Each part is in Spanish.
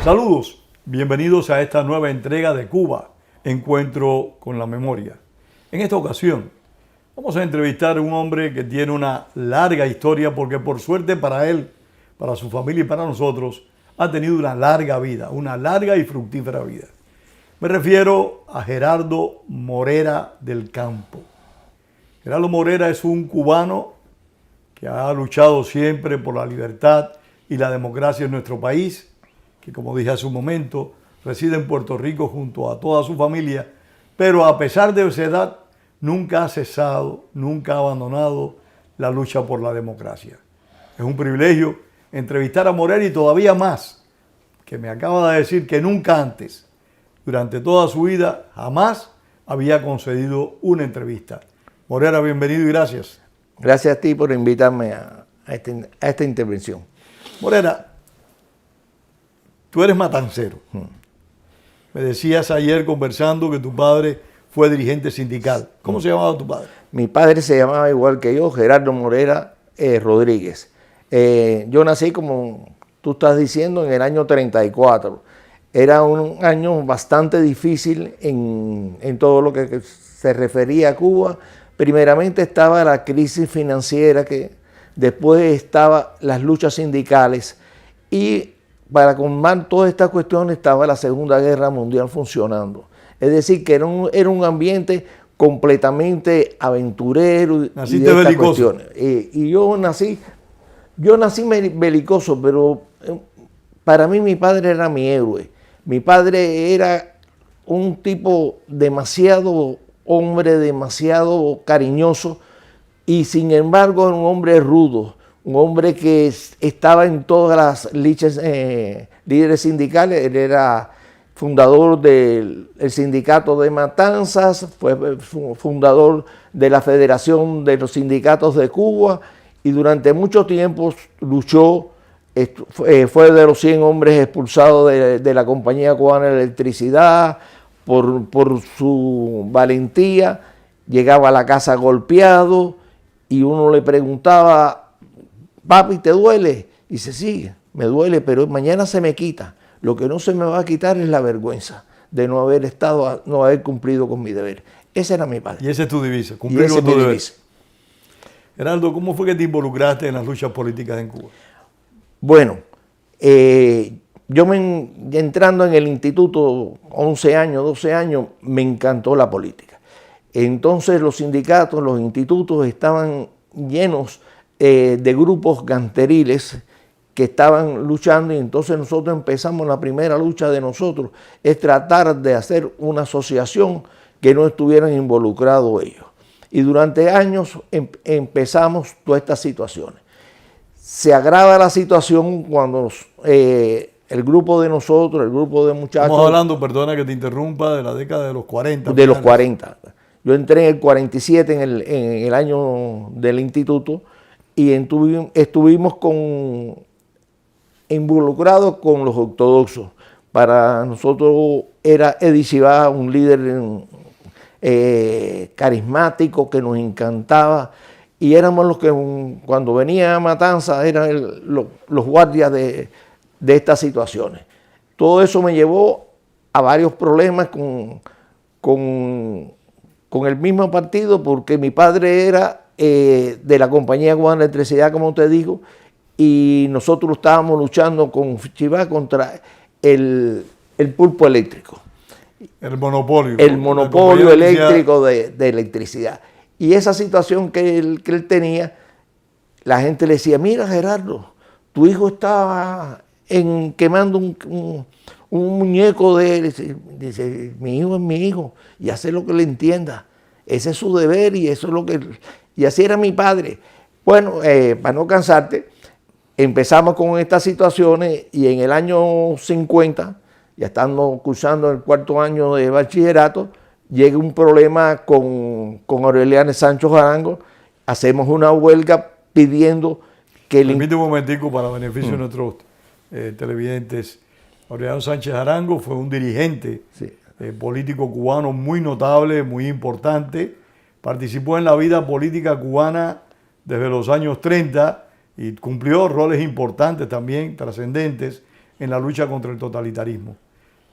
Saludos, bienvenidos a esta nueva entrega de Cuba, Encuentro con la Memoria. En esta ocasión vamos a entrevistar a un hombre que tiene una larga historia porque por suerte para él, para su familia y para nosotros, ha tenido una larga vida, una larga y fructífera vida. Me refiero a Gerardo Morera del Campo. Gerardo Morera es un cubano que ha luchado siempre por la libertad y la democracia en nuestro país, que como dije hace un momento, reside en Puerto Rico junto a toda su familia, pero a pesar de esa edad, nunca ha cesado, nunca ha abandonado la lucha por la democracia. Es un privilegio entrevistar a Morera y todavía más, que me acaba de decir que nunca antes, durante toda su vida, jamás había concedido una entrevista. Morera, bienvenido y gracias. Gracias a ti por invitarme a esta intervención. Morera, tú eres matancero. Me decías ayer conversando que tu padre fue dirigente sindical. ¿Cómo se llamaba tu padre? Mi padre se llamaba igual que yo, Gerardo Morera Rodríguez. Yo nací, como tú estás diciendo, en el año 34. Era un año bastante difícil en todo lo que se refería a Cuba. Primeramente estaba la crisis financiera, que después estaban las luchas sindicales y para combatir todas estas cuestiones estaba la Segunda Guerra Mundial funcionando. Es decir, que era un ambiente completamente aventurero. Naciste belicoso. Y yo nací belicoso, pero para mí mi padre era mi héroe. Mi padre era un tipo demasiado hombre, demasiado cariñoso y sin embargo era un hombre rudo. Un hombre que estaba en todas las líderes sindicales. Él era fundador del sindicato de Matanzas, fue fundador de la Federación de los Sindicatos de Cuba y durante mucho tiempo luchó, fue de los 100 hombres expulsados de la Compañía Cubana de Electricidad por su valentía. Llegaba a la casa golpeado y uno le preguntaba: papi, ¿te duele? Y dice, sí, me duele, pero mañana se me quita. Lo que no se me va a quitar es la vergüenza de no haber cumplido con mi deber. Ese era mi padre. Y esa es tu divisa, cumplir con tu deber. Gerardo, ¿cómo fue que te involucraste en las luchas políticas en Cuba? Bueno, entrando en el instituto, 11 años, 12 años, me encantó la política. Entonces los sindicatos, los institutos estaban llenos de grupos ganteriles que estaban luchando y entonces nosotros empezamos, la primera lucha de nosotros es tratar de hacer una asociación que no estuvieran involucrados ellos. Y durante años empezamos todas estas situaciones. Se agrava la situación cuando el grupo de nosotros, el grupo de muchachos... Estamos hablando, perdona que te interrumpa, de la década de los 40. De los 40. Yo entré en el 47 en el año del instituto y estuvimos involucrados con los ortodoxos. Para nosotros era Eddie Cibá un líder carismático que nos encantaba y éramos los que cuando venía a Matanzas eran los guardias de estas situaciones. Todo eso me llevó a varios problemas con el mismo partido porque mi padre era de la Compañía Cubana de Electricidad, como te digo, y nosotros estábamos luchando con Cibá contra el pulpo eléctrico. El monopolio. El monopolio eléctrico de electricidad. Y esa situación que él tenía, la gente le decía, mira Gerardo, tu hijo estaba quemando un muñeco de él. Dice, mi hijo es mi hijo y hace lo que le entienda. Ese es su deber y eso es lo que... Y así era mi padre. Bueno, para no cansarte, empezamos con estas situaciones y en el año 50, ya estando cursando el 4º año de bachillerato, llega un problema con Aureliano Sánchez Arango, hacemos una huelga pidiendo que... Permite un momentico para beneficio de nuestros televidentes. Aureliano Sánchez Arango fue un dirigente político cubano muy notable, muy importante. Participó en la vida política cubana desde los años 30 y cumplió roles importantes también, trascendentes, en la lucha contra el totalitarismo.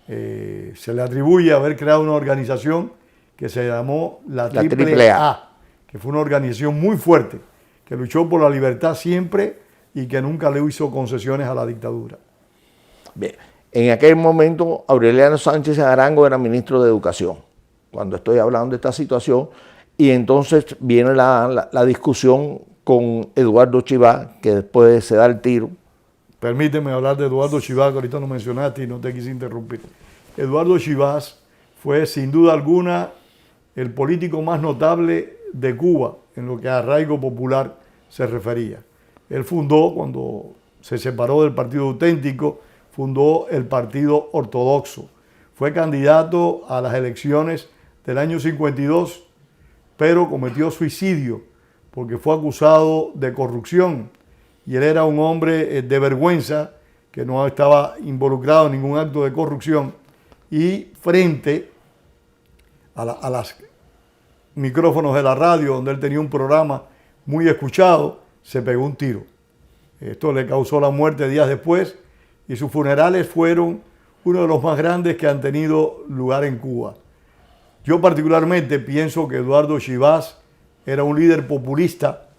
Se le atribuye haber creado una organización que se llamó la Triple A, que fue una organización muy fuerte, que luchó por la libertad siempre y que nunca le hizo concesiones a la dictadura. Bien. En aquel momento, Aureliano Sánchez Arango era ministro de Educación, cuando estoy hablando de esta situación, y entonces viene la discusión con Eduardo Chivá, que después se da el tiro. Permíteme hablar de Eduardo Chivás, que ahorita no mencionaste y no te quise interrumpir. Eduardo Chivás fue sin duda alguna el político más notable de Cuba en lo que a arraigo popular se refería. Él fundó, cuando se separó del Partido Auténtico, fundó el Partido Ortodoxo. Fue candidato a las elecciones del año 52, pero cometió suicidio porque fue acusado de corrupción. Y él era un hombre de vergüenza, que no estaba involucrado en ningún acto de corrupción. Y frente a los micrófonos de la radio, donde él tenía un programa muy escuchado, se pegó un tiro. Esto le causó la muerte días después y sus funerales fueron uno de los más grandes que han tenido lugar en Cuba. Yo particularmente pienso que Eduardo Chivás era un líder populista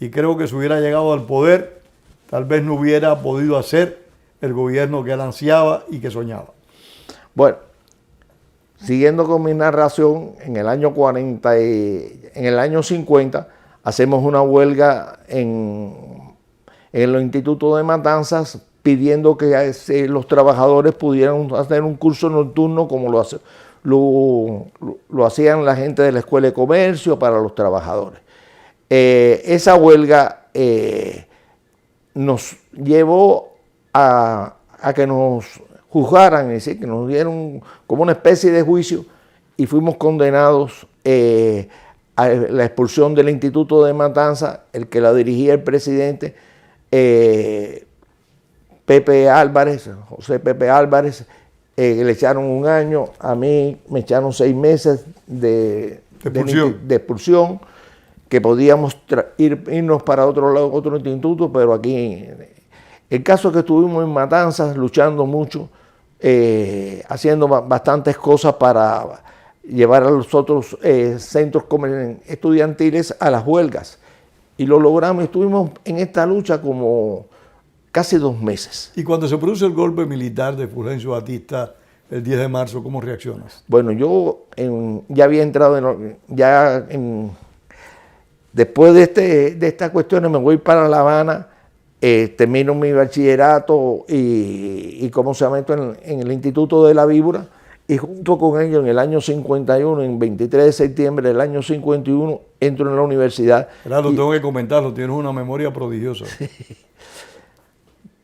y creo que si hubiera llegado al poder, tal vez no hubiera podido hacer el gobierno que él ansiaba y que soñaba. Bueno, siguiendo con mi narración, en el año 40 en el año 50 hacemos una huelga en los institutos de Matanzas pidiendo que los trabajadores pudieran hacer un curso nocturno como lo hacían la gente de la Escuela de Comercio para los trabajadores. Esa huelga nos llevó a que nos juzgaran, es decir, que nos dieron como una especie de juicio y fuimos condenados a la expulsión del Instituto de Matanza, el que la dirigía el presidente Pepe Álvarez, José Pepe Álvarez, le echaron 1 año, a mí me echaron 6 meses de expulsión, que podíamos irnos para otro instituto, pero aquí, el caso es que estuvimos en Matanzas luchando mucho, haciendo bastantes cosas para llevar a los otros centros estudiantiles a las huelgas. Y lo logramos, estuvimos en esta lucha como casi 2 meses. Y cuando se produce el golpe militar de Fulgencio Batista el 10 de marzo, ¿cómo reaccionas? Bueno, yo ya había entrado, después de estas cuestiones me voy para La Habana, termino mi bachillerato y ¿cómo se llama esto? En el Instituto de la Víbora, y junto con ellos en el año 51, en 23 de septiembre del año 51, entro en la universidad. Claro, tengo que comentarlo, tienes una memoria prodigiosa.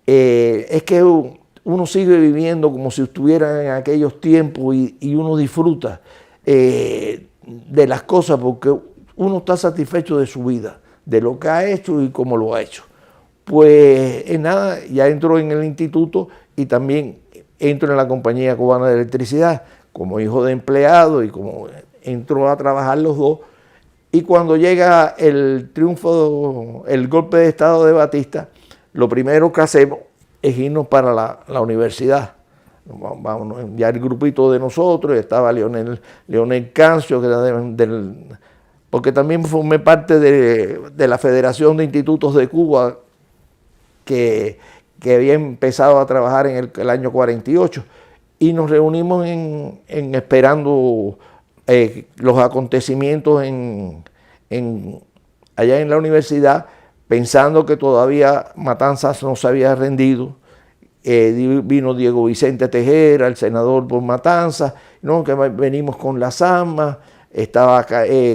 Es que uno sigue viviendo como si estuviera en aquellos tiempos y uno disfruta de las cosas porque uno está satisfecho de su vida, de lo que ha hecho y cómo lo ha hecho. Pues nada, ya entro en el instituto y también entro en la Compañía Cubana de Electricidad como hijo de empleado y como entro a trabajar los dos. Y cuando llega el triunfo, el golpe de Estado de Batista, lo primero que hacemos es irnos para la universidad. Vamos, ya el grupito de nosotros, estaba Leonel Cancio, que era porque también formé parte de la Federación de Institutos de Cuba, que que había empezado a trabajar en el año 48, y nos reunimos esperando los acontecimientos allá en la universidad, pensando que todavía Matanzas no se había rendido. Vino Diego Vicente Tejera, el senador por Matanzas, ¿no? Que venimos con las armas, estaba,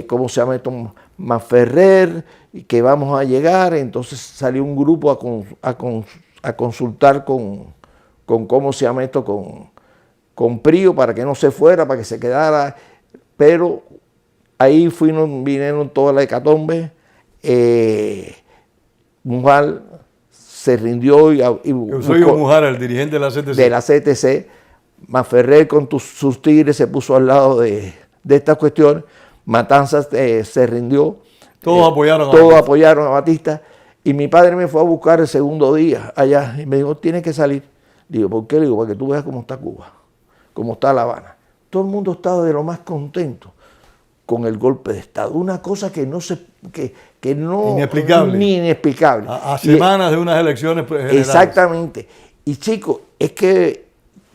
¿cómo se llama esto? Masferrer, que vamos a llegar. Entonces salió un grupo a consultar con ¿cómo se llama esto? Con Prío, para que no se fuera, para que se quedara, pero ahí vinieron toda la hecatombe. Mujal se rindió y Eusebio Mujal, el dirigente de la CTC. De la CTC. Masferrer con sus tigres se puso al lado de esta cuestión. Matanzas se rindió. Todos apoyaron apoyaron a Batista. Y mi padre me fue a buscar el segundo día allá y me dijo, tienes que salir. Digo, ¿por qué? Digo, para que tú veas cómo está Cuba, cómo está La Habana. Todo el mundo estaba de lo más contento con el golpe de Estado. Una cosa que no se... que no... Inexplicable. Ni inexplicable. A semanas de unas elecciones generales. Exactamente. Y chicos, es que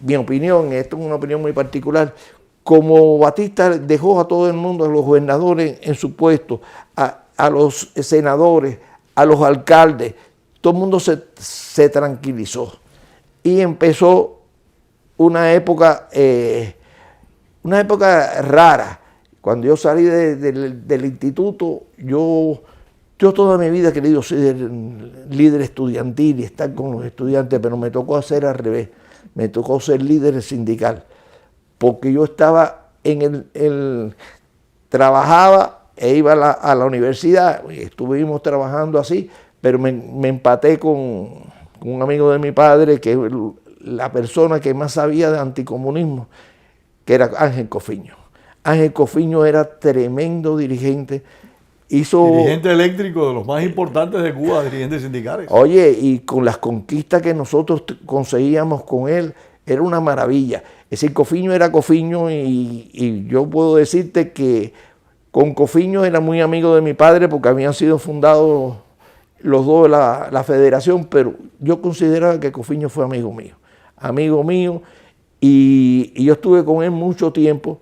mi opinión, esto es una opinión muy particular, como Batista dejó a todo el mundo, a los gobernadores en su puesto, a los senadores, a los alcaldes, todo el mundo se tranquilizó. Y empezó una época rara. Cuando yo salí del instituto, yo toda mi vida he querido ser líder estudiantil y estar con los estudiantes, pero me tocó hacer al revés. Me tocó ser líder sindical, porque yo estaba trabajaba e iba a la universidad, y estuvimos trabajando así, pero me empaté con un amigo de mi padre, que es la persona que más sabía de anticomunismo, que era Ángel Cofiño. Ángel Cofiño era tremendo dirigente. Dirigente eléctrico de los más importantes de Cuba, dirigentes sindicales. Oye, y con las conquistas que nosotros conseguíamos con él, era una maravilla. Es decir, Cofiño era Cofiño, y yo puedo decirte que con Cofiño era muy amigo de mi padre, porque habían sido fundados los dos de la federación, pero yo consideraba que Cofiño fue amigo mío, y yo estuve con él mucho tiempo,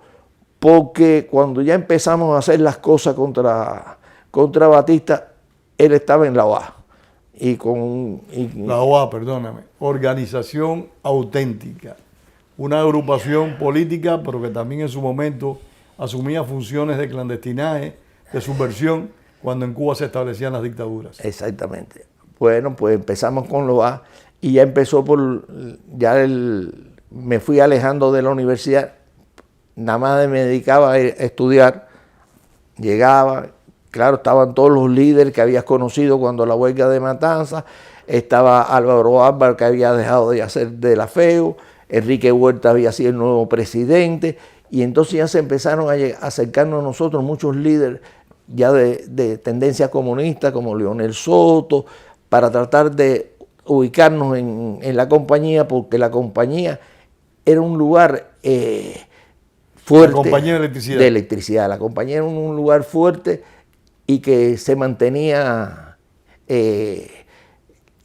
porque cuando ya empezamos a hacer las cosas contra Batista, él estaba en la OA. La OA, perdóname, Organización Auténtica, una agrupación política, pero que también en su momento asumía funciones de clandestinaje, de subversión, cuando en Cuba se establecían las dictaduras. Exactamente. Bueno, pues empezamos con la OA, y ya empezó me fui alejando de la universidad. Nada más me dedicaba a estudiar. Llegaba, claro, estaban todos los líderes que habías conocido cuando la huelga de Matanzas. Estaba Álvaro Álvarez, que había dejado de hacer de la FEU. Enrique Huerta había sido el nuevo presidente. Y entonces ya se empezaron a acercarnos a nosotros muchos líderes ya de tendencia comunista, como Leonel Soto, para tratar de ubicarnos en la compañía, porque la compañía era un lugar fuerte. La compañía de electricidad. De electricidad. La compañía era un lugar fuerte y que se mantenía en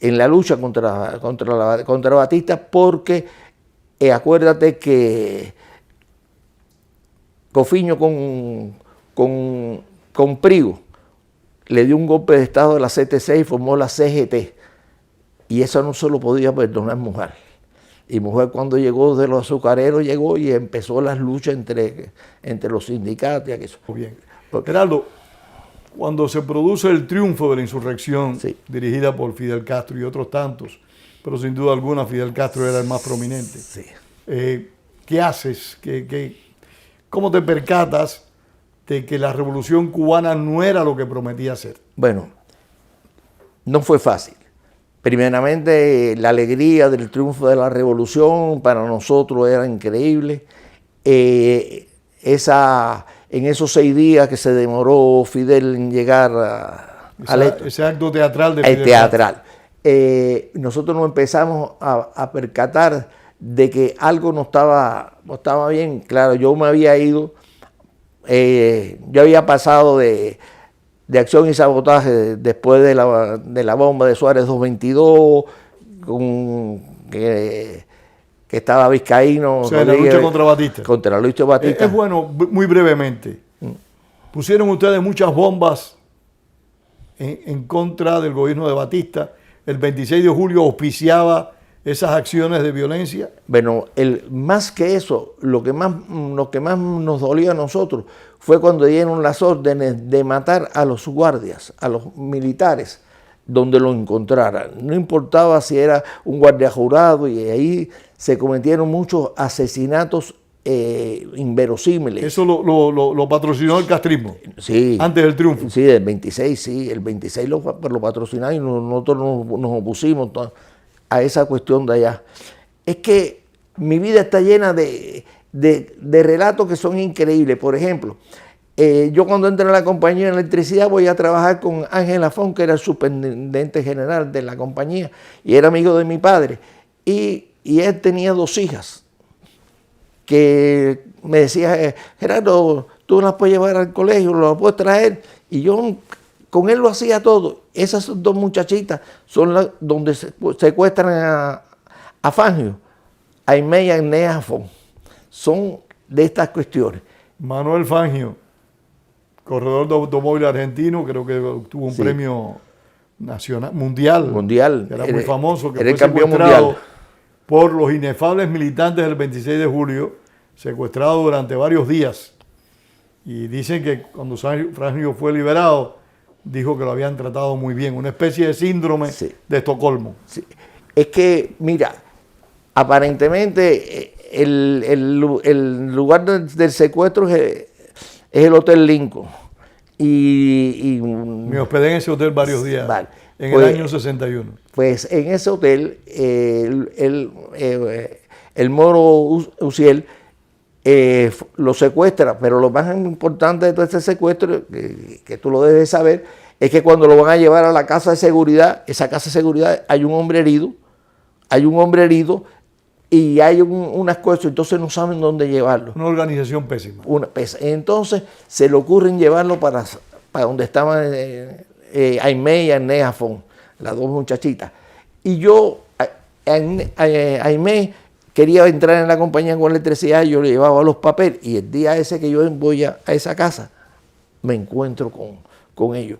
la lucha contra Batista, porque acuérdate que Cofiño con Prío le dio un golpe de Estado a la CTC y formó la CGT. Y eso no se lo podía perdonar Mujal. Y Mujal, cuando llegó de los azucareros, llegó y empezó las luchas entre los sindicatos y aquello. Bien. Geraldo, cuando se produce el triunfo de la insurrección, sí, dirigida por Fidel Castro y otros tantos, pero sin duda alguna Fidel Castro era el más prominente. Sí. ¿Qué haces? ¿Cómo te percatas de que la revolución cubana no era lo que prometía ser? Bueno, no fue fácil. Primeramente, la alegría del triunfo de la revolución para nosotros era increíble. En esos 6 días que se demoró Fidel en llegar ese acto teatral de Fidel teatral. Nosotros nos empezamos a percatar de que algo no estaba bien. Claro, yo me había ido, yo había pasado de acción y sabotaje después de la bomba de Suárez 222, que estaba Vizcaíno. O sea, en la lucha contra Batista. Contra Luis Batista. Es bueno, muy brevemente. Pusieron ustedes muchas bombas en contra del gobierno de Batista. El 26 de julio auspiciaba esas acciones de violencia. Bueno, más que eso, lo que más nos dolió a nosotros fue cuando dieron las órdenes de matar a los guardias, a los militares, donde lo encontraran. No importaba si era un guardia jurado, y ahí se cometieron muchos asesinatos inverosímiles. Eso lo patrocinó el castrismo. Sí. Antes del triunfo. Sí, el 26, sí. El 26 lo patrocinaron y nosotros nos opusimos a esa cuestión de allá. Es que mi vida está llena de relatos que son increíbles. Por ejemplo, yo cuando entré a la compañía de electricidad voy a trabajar con Ángel Lafón, que era el superintendente general de la compañía y era amigo de mi padre. Y él tenía 2 hijas que me decía, Gerardo, tú las puedes llevar al colegio, las puedes traer. Y yo con él lo hacía todo. Esas 2 muchachitas son las donde secuestran a Fangio, a Aimee y a Agnès Lafón. Son de estas cuestiones. Manuel Fangio, corredor de automóvil argentino, creo que obtuvo un premio nacional, mundial. Era muy famoso, que fue secuestrado por los inefables militantes del 26 de julio, secuestrado durante varios días. Y dicen que cuando Fangio fue liberado, dijo que lo habían tratado muy bien, una especie de síndrome de Estocolmo. Sí. Es que, mira, aparentemente el lugar del secuestro es el Hotel Lincoln. Me hospedé en ese hotel varios días, vale. En el año 61. Pues en ese hotel, el Moro Uciel lo secuestra, pero lo más importante de todo este secuestro, que tú lo debes saber, es que cuando lo van a llevar a la casa de seguridad, esa casa de seguridad hay un hombre herido y hay unas cosas, entonces no saben dónde llevarlo. Una organización pésima. Entonces se le ocurren llevarlo para donde estaban Aimee y Agnès Lafón, las 2 muchachitas. Y yo, Aimee quería entrar en la compañía con electricidad, y yo le llevaba los papeles, y el día ese que yo voy a esa casa, me encuentro con ellos.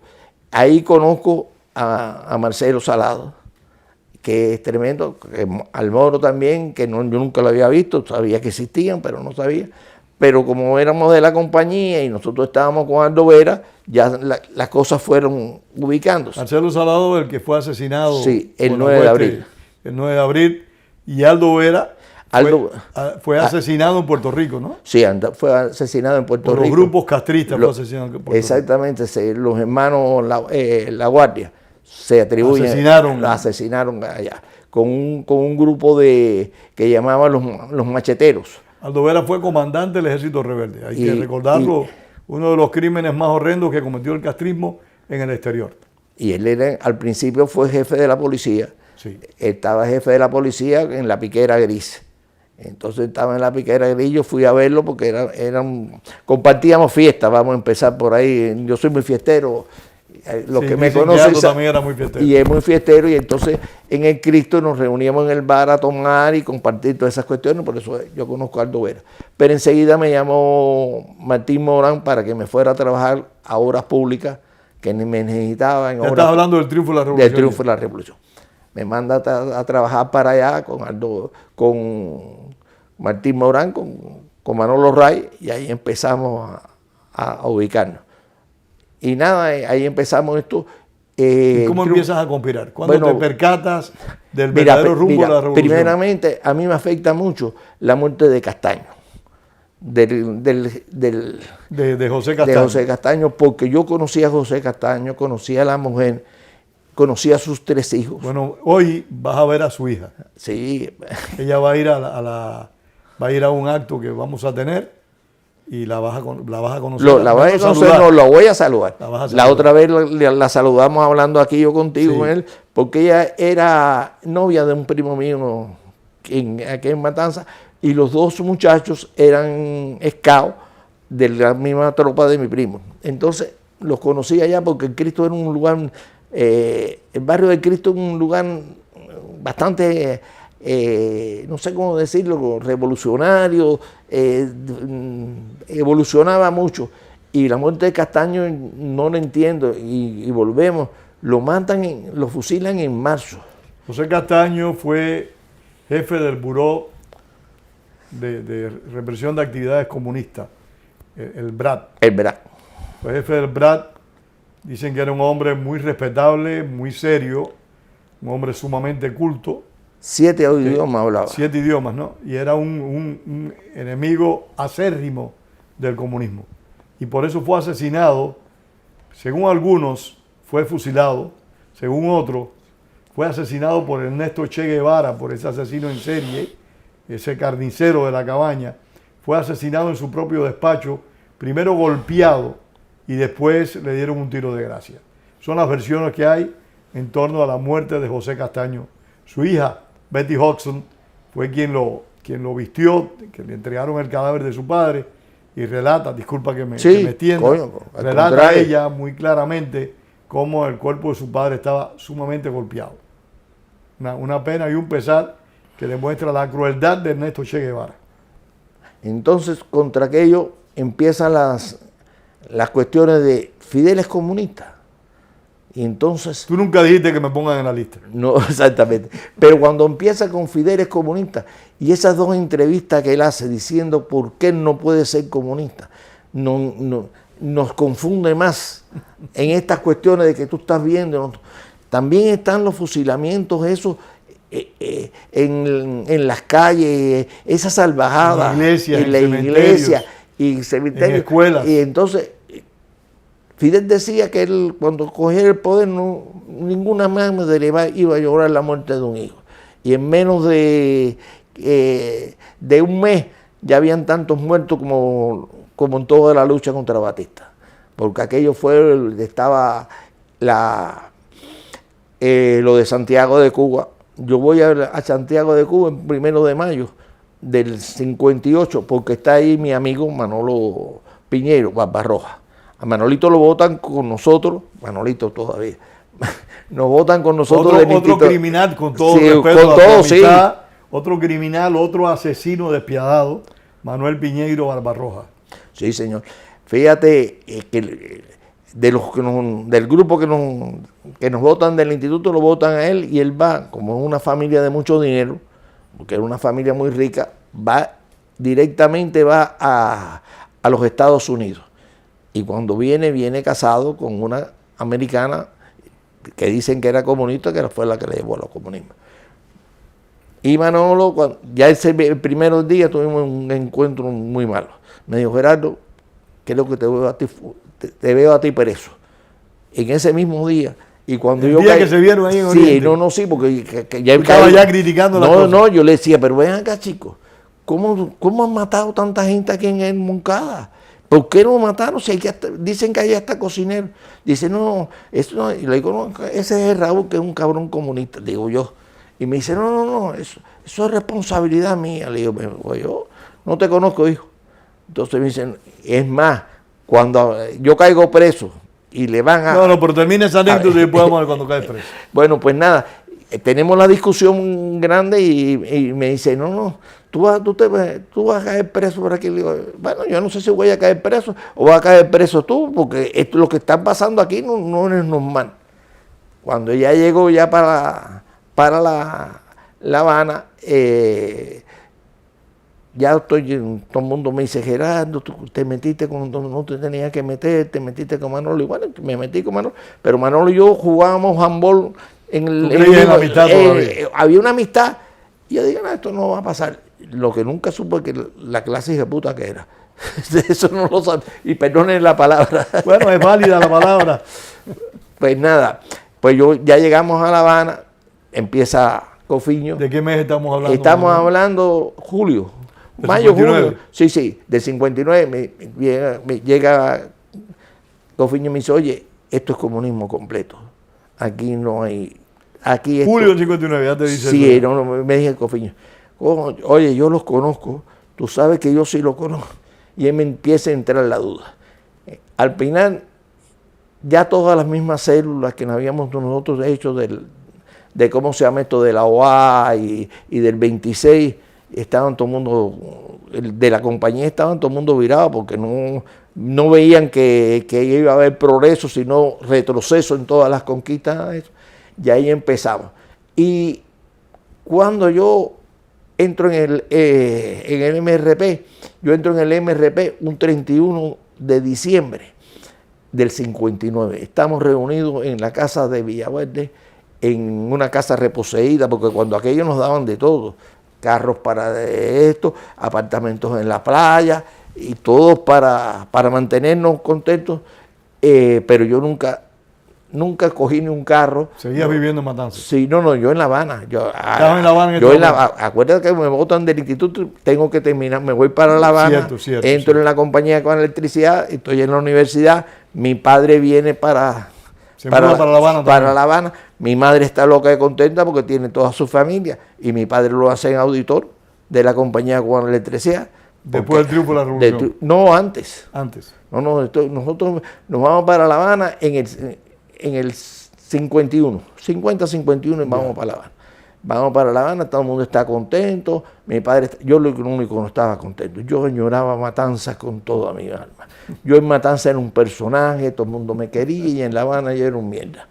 Ahí conozco a Marcelo Salado, que es tremendo, al Moro también, que yo nunca lo había visto, sabía que existían, pero no sabía. Pero como éramos de la compañía y nosotros estábamos con Aldo Vera, ya las cosas fueron ubicándose. Marcelo Salado, el que fue asesinado. Sí, el 9 de abril. El 9 de abril. Y Aldo Vera fue asesinado en Puerto Rico, ¿no? Sí, fue asesinado en Puerto Rico. Los grupos castristas fue asesinado en Puerto Rico. Exactamente, los hermanos La Guardia se atribuyen. Asesinaron allá, con un grupo que llamaban los macheteros. Aldo Vera fue comandante del Ejército Rebelde. Hay que recordarlo, uno de los crímenes más horrendos que cometió el castrismo en el exterior. Y él al principio fue jefe de la policía. Sí. Estaba jefe de la policía en la Piquera Gris. Entonces estaba en la Piquera Gris, yo fui a verlo porque compartíamos fiestas, vamos a empezar por ahí. Yo soy muy fiestero. Los que me conocen también era muy fiestero. Y es muy fiestero, y entonces en el Cristo nos reuníamos en el bar a tomar y compartir todas esas cuestiones, por eso yo conozco a Aldo Vera. Pero enseguida me llamó Martín Morán para que me fuera a trabajar a Obras Públicas, que me necesitaba. Ya estás hablando del triunfo de la revolución. Del triunfo de la revolución. Me manda a trabajar para allá con Martín Morán, con Manolo Ray, y ahí empezamos a ubicarnos. Y nada, ahí empezamos esto. ¿Y cómo empiezas a conspirar? ¿Cuándo te percatas del verdadero rumbo de la revolución? Primeramente, a mí me afecta mucho la muerte de Castaño. De José Castaño. De José Castaño, porque yo conocí a José Castaño, conocí a la mujer, conocí a sus 3 hijos. Bueno, hoy vas a ver a su hija. Sí. Ella va a ir va a ir a un acto que vamos a tener. Y la vas a conocer. La vas a conocer, no, la voy a saludar. La otra vez la saludamos hablando aquí yo contigo, con él, porque ella era novia de un primo mío aquí en Matanza, y los 2 muchachos eran scouts de la misma tropa de mi primo. Entonces los conocí allá porque el Cristo era un lugar, el barrio del Cristo es un lugar bastante, no sé cómo decirlo, revolucionario, evolucionaba mucho. Y la muerte de Castaño no lo entiendo, y volvemos, lo matan, lo fusilan en marzo. José Castaño fue jefe del Buró de Represión de Actividades Comunistas, el BRAD. El BRAD. Fue jefe del BRAD. Dicen que era un hombre muy respetable, muy serio, un hombre sumamente culto. 7 idiomas hablaba. 7 idiomas, ¿no? Y era un enemigo acérrimo del comunismo. Y por eso fue asesinado. Según algunos, fue fusilado. Según otros, fue asesinado por Ernesto Che Guevara, por ese asesino en serie, ese carnicero de la cabaña. Fue asesinado en su propio despacho, primero golpeado y después le dieron un tiro de gracia. Son las versiones que hay en torno a la muerte de José Castaño. Su hija, Betty Hodgson, fue quien lo vistió, que le entregaron el cadáver de su padre, y relata, disculpa que me extienda, relata ella muy claramente cómo el cuerpo de su padre estaba sumamente golpeado. Una pena y un pesar que demuestra la crueldad de Ernesto Che Guevara. Entonces, contra aquello empiezan las cuestiones de Fidel es comunista. Y entonces... Tú nunca dijiste que me pongan en la lista. No, exactamente. Pero cuando empieza con Fidel es comunista, y esas 2 entrevistas que él hace diciendo por qué no puede ser comunista, nos confunde más en estas cuestiones de que tú estás viendo. También están los fusilamientos, esos en las calles, esa salvajada en la iglesia y cementerios, en escuelas. Y entonces Fidel decía que él, cuando cogiera el poder, ninguna madre iba a llorar la muerte de un hijo. Y en menos de un mes ya habían tantos muertos como en toda la lucha contra Batista. Porque aquello estaba lo de Santiago de Cuba. Yo voy a Santiago de Cuba el 1 de mayo del 58, porque está ahí mi amigo Manolo Piñero, Barbarroja. A Manolito lo votan con nosotros, Manolito todavía, nos votan con nosotros. Otro criminal, con todo sí, respeto con a todo, sí. Otro criminal, otro asesino despiadado, Manuel Piñeiro Barbarroja. Sí, señor. Fíjate que del grupo que nos votan del instituto, lo votan a él, y él va, como es una familia de mucho dinero, porque era una familia muy rica, directamente a los Estados Unidos. Y cuando viene casado con una americana que dicen que era comunista, que fue la que le llevó a los comunismos. Y Manolo, el primer día tuvimos un encuentro muy malo. Me dijo: Gerardo, creo que te veo a ti preso. En ese mismo día, y cuando el día que se vieron ahí en Oriente. Sí, porque ya estaba ya criticando la cosa. No, yo le decía, pero ven acá, chicos, ¿cómo han matado tanta gente aquí en Moncada? ¿Por qué no mataron? Si dicen que allá está cocinero. Dice, no, eso no. Y le digo, no, ese es Raúl, que es un cabrón comunista, digo yo. Y me dice, no, eso es responsabilidad mía. Le digo, yo no te conozco, hijo. Entonces me dicen, es más, cuando yo caigo preso y le van a... No, pero termina esa anécdota y después vamos a ver cuando cae preso. Bueno, pues nada, tenemos la discusión grande y me dice, no, tú vas a caer preso por aquí. Le digo, bueno, yo no sé si voy a caer preso o vas a caer preso tú, porque lo que está pasando aquí no es normal. Cuando ella llegó ya para La Habana, ya todo el mundo me dice, Gerardo, tú te metiste con donde no te tenías que meter, te metiste con Manolo. Y bueno, me metí con Manolo, pero Manolo y yo jugábamos handball en la amistad todavía. Había una amistad, y yo digo, no, esto no va a pasar. Lo que nunca supe es que la clase de puta que era. Eso no lo sabía. Y perdonen la palabra. Bueno, es válida la palabra. Pues nada, pues ya llegamos a La Habana, empieza Cofiño. ¿De qué mes estamos hablando? Estamos hablando julio. Mayo, 59. Julio. Sí, del 59 me llega Cofiño y me dice, oye, esto es comunismo completo. Aquí no hay... Julio del 59, ya te dice. Sí, no, me dije Cofiño. Oye, yo los conozco, tú sabes que yo sí los conozco. Y él me empieza a entrar la duda. Al final, ya todas las mismas células que habíamos nosotros hecho de cómo se llama esto de la OA y del 26, estaban todo el mundo, de la compañía estaban todo el mundo virado porque no veían que iba a haber progreso, sino retroceso en todas las conquistas. Y ahí empezamos. Y cuando yo entro en el MRP, yo entro en el MRP un 31 de diciembre del 59. Estamos reunidos en la casa de Villaverde, en una casa reposeída, porque cuando aquellos nos daban de todo, carros para esto, apartamentos en la playa, y todos para mantenernos contentos, pero yo nunca cogí ni un carro. ¿Seguías viviendo en Matanzas? Sí, no, yo en La Habana. ¿Estabas en La Habana? Acuérdate que me botan del instituto, tengo que terminar, me voy para La Habana, entro en la compañía con electricidad, estoy en la universidad, mi padre viene para La Habana. Mi madre está loca y contenta porque tiene toda su familia y mi padre lo hace en auditor de la compañía con electricidad. Después del triunfo de la revolución. No, antes. Antes. No, nosotros nos vamos para La Habana en el 51, 50-51 y vamos para La Habana. Vamos para La Habana, todo el mundo está contento. Mi padre, yo lo único que no estaba contento. Yo lloraba Matanzas con toda mi alma. Yo en Matanzas era un personaje, todo el mundo me quería y en La Habana yo era un mierda.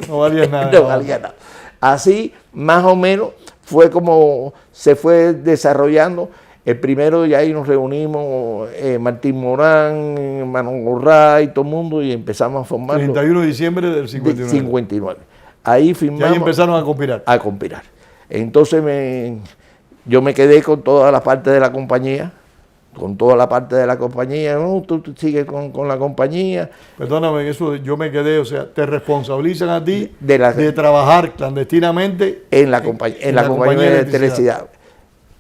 No valía nada. No valía nada. Así, más o menos, fue como se fue desarrollando. El primero ya ahí nos reunimos, Martín Morán, Manuel Gorray, todo el mundo, y empezamos a formar. 31 de diciembre del 59. 59. Ahí firmamos. Y ahí empezaron a conspirar. A conspirar. Entonces yo me quedé con toda la parte de la compañía. Con toda la parte de la compañía. No, tú sigues con la compañía. Perdóname, eso yo me quedé, o sea, te responsabilizan a ti de trabajar clandestinamente en la compañía de electricidad.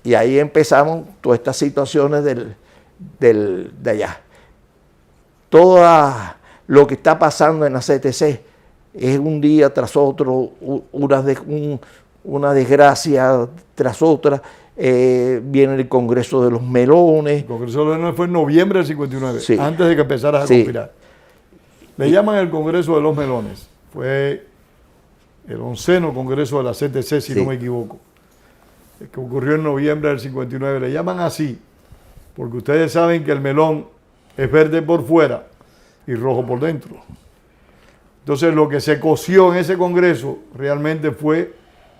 Y ahí empezamos todas estas situaciones de allá. Todo lo que está pasando en la CTC es un día tras otro, una desgracia tras otra. Viene el Congreso de los Melones. El Congreso de los Melones fue en noviembre del 59, sí, antes de que empezaras a conspirar. Le llaman el Congreso de los Melones. Fue el 11º Congreso de la CTC, si no me equivoco, que ocurrió en noviembre del 59. Le llaman así porque ustedes saben que el melón es verde por fuera y rojo por dentro. Entonces lo que se coció en ese congreso realmente fue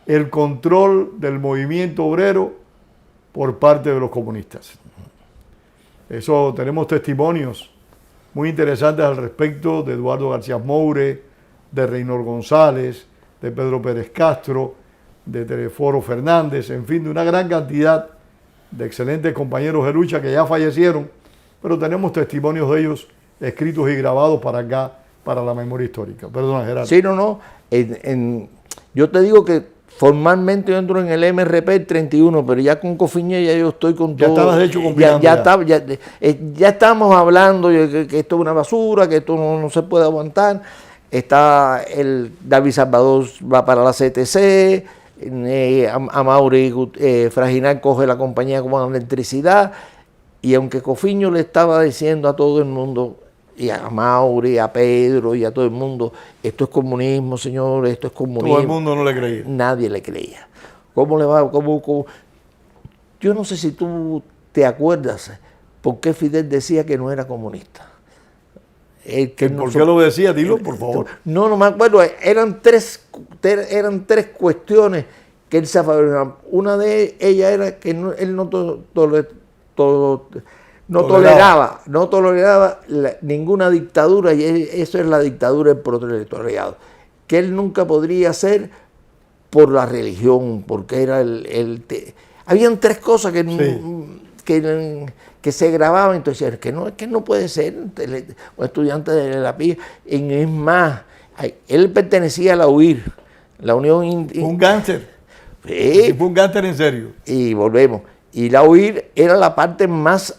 el control del movimiento obrero por parte de los comunistas. Eso tenemos testimonios muy interesantes al respecto de Eduardo García Moure, de Reynor González, de Pedro Pérez Castro, de Teleforo Fernández, en fin, de una gran cantidad de excelentes compañeros de lucha que ya fallecieron, pero tenemos testimonios de ellos escritos y grabados para acá, para la memoria histórica. Perdona, Gerardo. Sí, yo te digo que formalmente yo entro en el MRP el 31, pero ya con Cofiña ya yo estoy con todo. Ya estabas de hecho conspirando. Ya estábamos hablando que esto es una basura, que esto no se puede aguantar. Está David Salvador va para la CTC, Amaury Fraginal coge la compañía con electricidad, y aunque Cofiño le estaba diciendo a todo el mundo, y a Mauri, a Pedro y a todo el mundo, esto es comunismo, señor, esto es comunismo. Todo el mundo no le creía. Nadie le creía. ¿Cómo le va? ¿Cómo? Yo no sé si tú te acuerdas por qué Fidel decía que no era comunista. ¿Por qué lo decía? Dilo, por favor. No me acuerdo. Eran tres cuestiones que él se favorecía. Una de ellas era que él no toleraba ninguna dictadura, y eso es la dictadura del proletariado, que él nunca podría hacer por la religión, porque era habían tres cosas que se grababan. Entonces, es que no puede ser un estudiante de la PIA. Es más, él pertenecía a la UIR, la Unión un gánster. Sí. Fue un gánster en serio. Y volvemos. Y la UIR era la parte más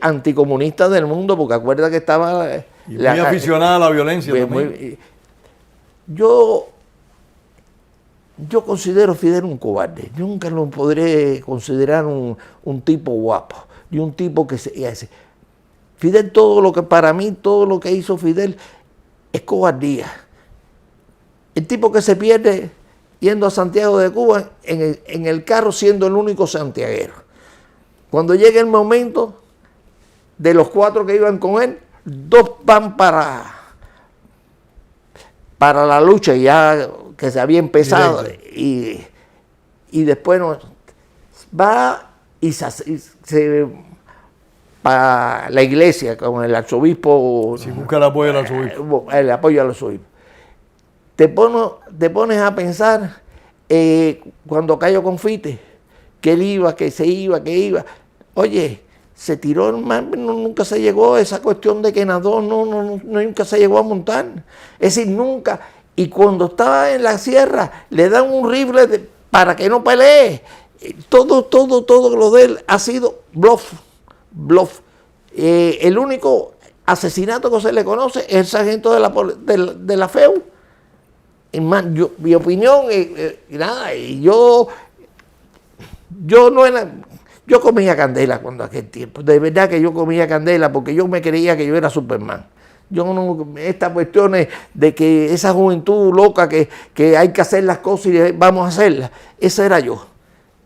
anticomunista del mundo, porque acuerda que estaba... muy aficionada a la violencia también. Yo considero a Fidel un cobarde. Yo nunca lo podré considerar un tipo guapo, y un tipo que Fidel, todo lo que hizo Fidel es cobardía. El tipo que se pierde yendo a Santiago de Cuba en el carro siendo el único santiaguero. Cuando llega el momento, de los 4 que iban con él, 2 van para la lucha ya que se había empezado y después va y se para la iglesia con el arzobispo. Si busca el apoyo del arzobispo. El apoyo al arzobispo. Te pones a pensar cuando cayó Confite, que él iba, que se iba, que iba. Oye, se tiró, nunca se llegó a esa cuestión de que nadó, nunca se llegó a montar. Es decir, nunca. Y cuando estaba en la sierra, le dan un rifle para que no pelee. Todo lo de él ha sido bluff. El único asesinato que se le conoce es el sargento de la FEU. Mi opinión, yo comía candela cuando aquel tiempo, de verdad que yo comía candela porque yo me creía que yo era Superman. Estas cuestiones de que esa juventud loca que hay que hacer las cosas y vamos a hacerlas, esa era yo.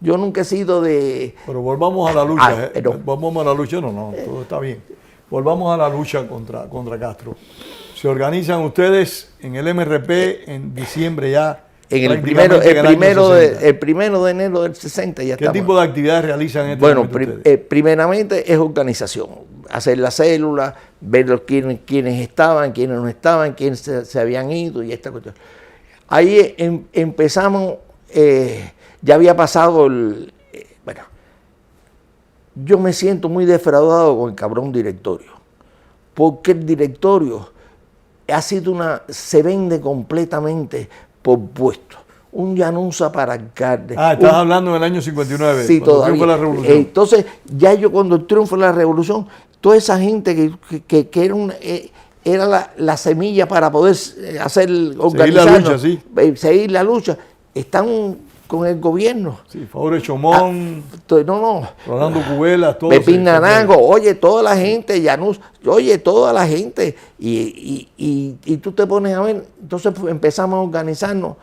Yo nunca he sido de... Pero volvamos a la lucha, volvamos a la lucha, todo está bien. Volvamos a la lucha contra Castro. Se organizan ustedes en el MRP en diciembre ya. El primero de enero del 60 ya estamos. ¿Qué tipo de actividades realizan en este momento ustedes? Primeramente es organización. Hacer la célula, ver quiénes estaban, quiénes no estaban, quiénes se habían ido y esta cuestión. Ahí empezamos, ya había pasado bueno, yo me siento muy defraudado con el cabrón directorio. Porque el directorio se vende completamente por puesto. Un Llanusa para alcalde. Estás hablando del año 59, sí, cuando triunfó la revolución. Entonces, ya yo cuando el triunfo de la revolución, toda esa gente que era la semilla para poder organizarnos, seguir la lucha, están con el gobierno. Sí, Faure Chomón, Rolando Cubelas, todos. Pepín Naranjo, oye, toda la gente, Llanusa, oye, toda la gente. Y tú te pones a ver, entonces empezamos a organizarnos.